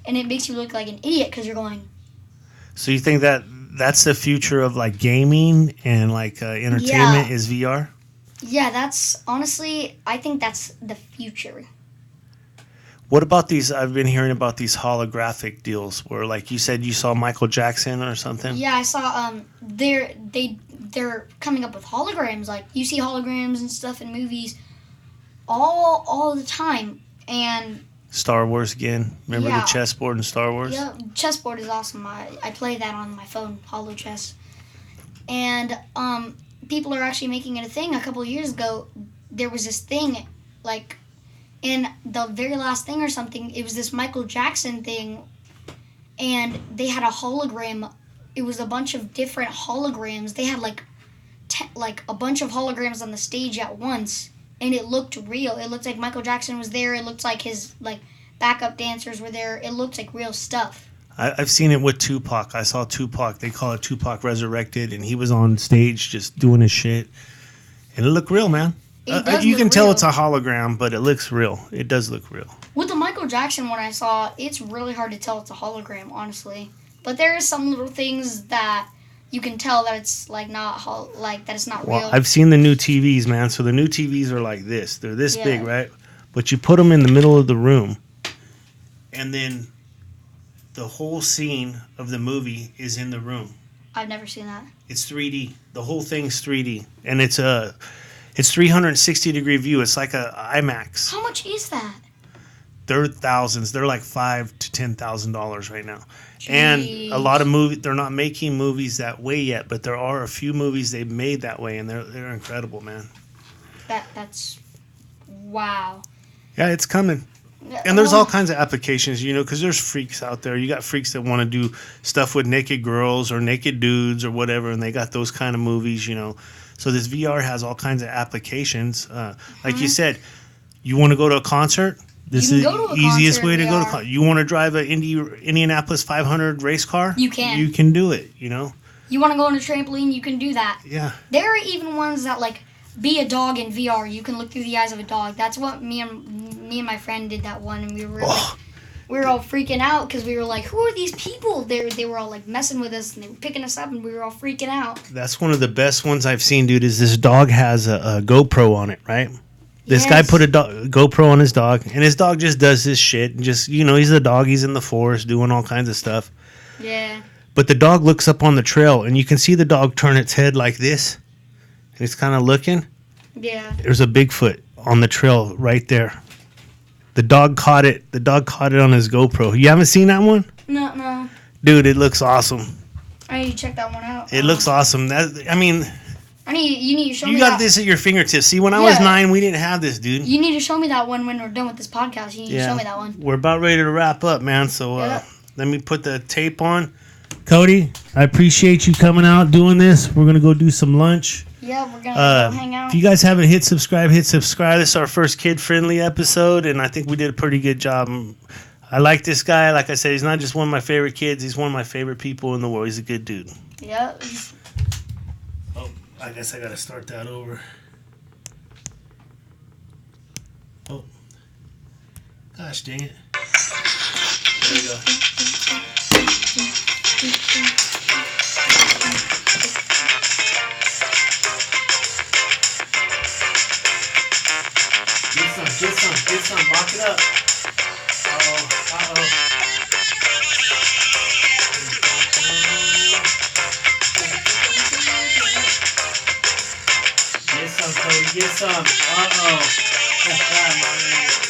and it makes you look like an idiot because you're going. So you think that's the future of gaming and entertainment is VR? Yeah, that's honestly, I think that's the future. What about these? I've been hearing about these holographic deals where, you said, you saw Michael Jackson or something. Yeah, I saw. They're coming up with holograms. You see holograms and stuff in movies, all the time. And Star Wars again. Remember Yeah. the chessboard in Star Wars? yeah, chessboard is awesome. I play that on my phone, Holo Chess. And people are actually making it a thing. A couple of years ago, there was this thing in the very last thing or something, it was this Michael Jackson thing, and they had a hologram. It was a bunch of different holograms. They had a bunch of holograms on the stage at once, and it looked real. It looked like Michael Jackson was there. It looked like his backup dancers were there. It looked like real stuff. I've seen it with Tupac. I saw Tupac. They call it Tupac Resurrected, and he was on stage just doing his shit, and it looked real, man. It does You look can tell real. it's a hologram, but it looks real. It does look real. With the Michael Jackson one I saw, it's really hard to tell it's a hologram, honestly. But there are some little things that you can tell that it's that it's not Well, real. I've seen the new TVs, man. So the new TVs are like this. They're this Yeah. big, right? But you put them in the middle of the room, and then the whole scene of the movie is in the room. I've never seen that. It's 3D. The whole thing's 3D, and it's 360-degree view. It's like a IMAX. How much is that? they're thousands. They're like $5,000 to $10,000 right now. And a lot of movies, they're not making movies that way yet, but there are a few movies they've made that way, and they're incredible, man. That's wow. Yeah, it's coming. And there's all kinds of applications, because there's freaks out there. You got freaks that want to do stuff with naked girls or naked dudes or whatever, and they got those kind of movies, So this VR has all kinds of applications. Like you said, you want to go to a concert? This is the easiest way to go to a concert. You want to drive an Indianapolis 500 race car? You can. You can do it, You want to go on a trampoline? You can do that. Yeah. There are even ones that, like, be a dog in VR. You can look through the eyes of a dog. That's what me and my friend did that one, and we were we were all freaking out because we were like, who are these people? They were all like messing with us, and they were picking us up, and we were all freaking out. That's one of the best ones I've seen, dude, is this dog has a GoPro on it, right? This guy put a GoPro on his dog, and his dog just does his shit. And just, he's a dog. He's in the forest doing all kinds of stuff. Yeah. But the dog looks up on the trail, and you can see the dog turn its head like this. And it's kind of looking. Yeah. There's a Bigfoot on the trail right there. The dog caught it. The dog caught it on his GoPro. You haven't seen that one? No. Dude, it looks awesome. I need to check that one out. It looks awesome. You need to show me that. You got this at your fingertips. See, when I was 9, we didn't have this, dude. You need to show me that one when we're done with this podcast. You need to show me that one. We're about ready to wrap up, man. So let me put the tape on. Cody, I appreciate you coming out doing this. We're going to go do some lunch. Yeah, we're going to hang out. If you guys haven't hit subscribe. This is our first kid-friendly episode, and I think we did a pretty good job. I like this guy. Like I said, he's not just one of my favorite kids. He's one of my favorite people in the world. He's a good dude. Yeah. Oh, I guess I got to start that over. Oh. Gosh dang it. There we go. Get some, lock it up. Uh-oh. Get some, Cody, get some. Uh-oh. My man.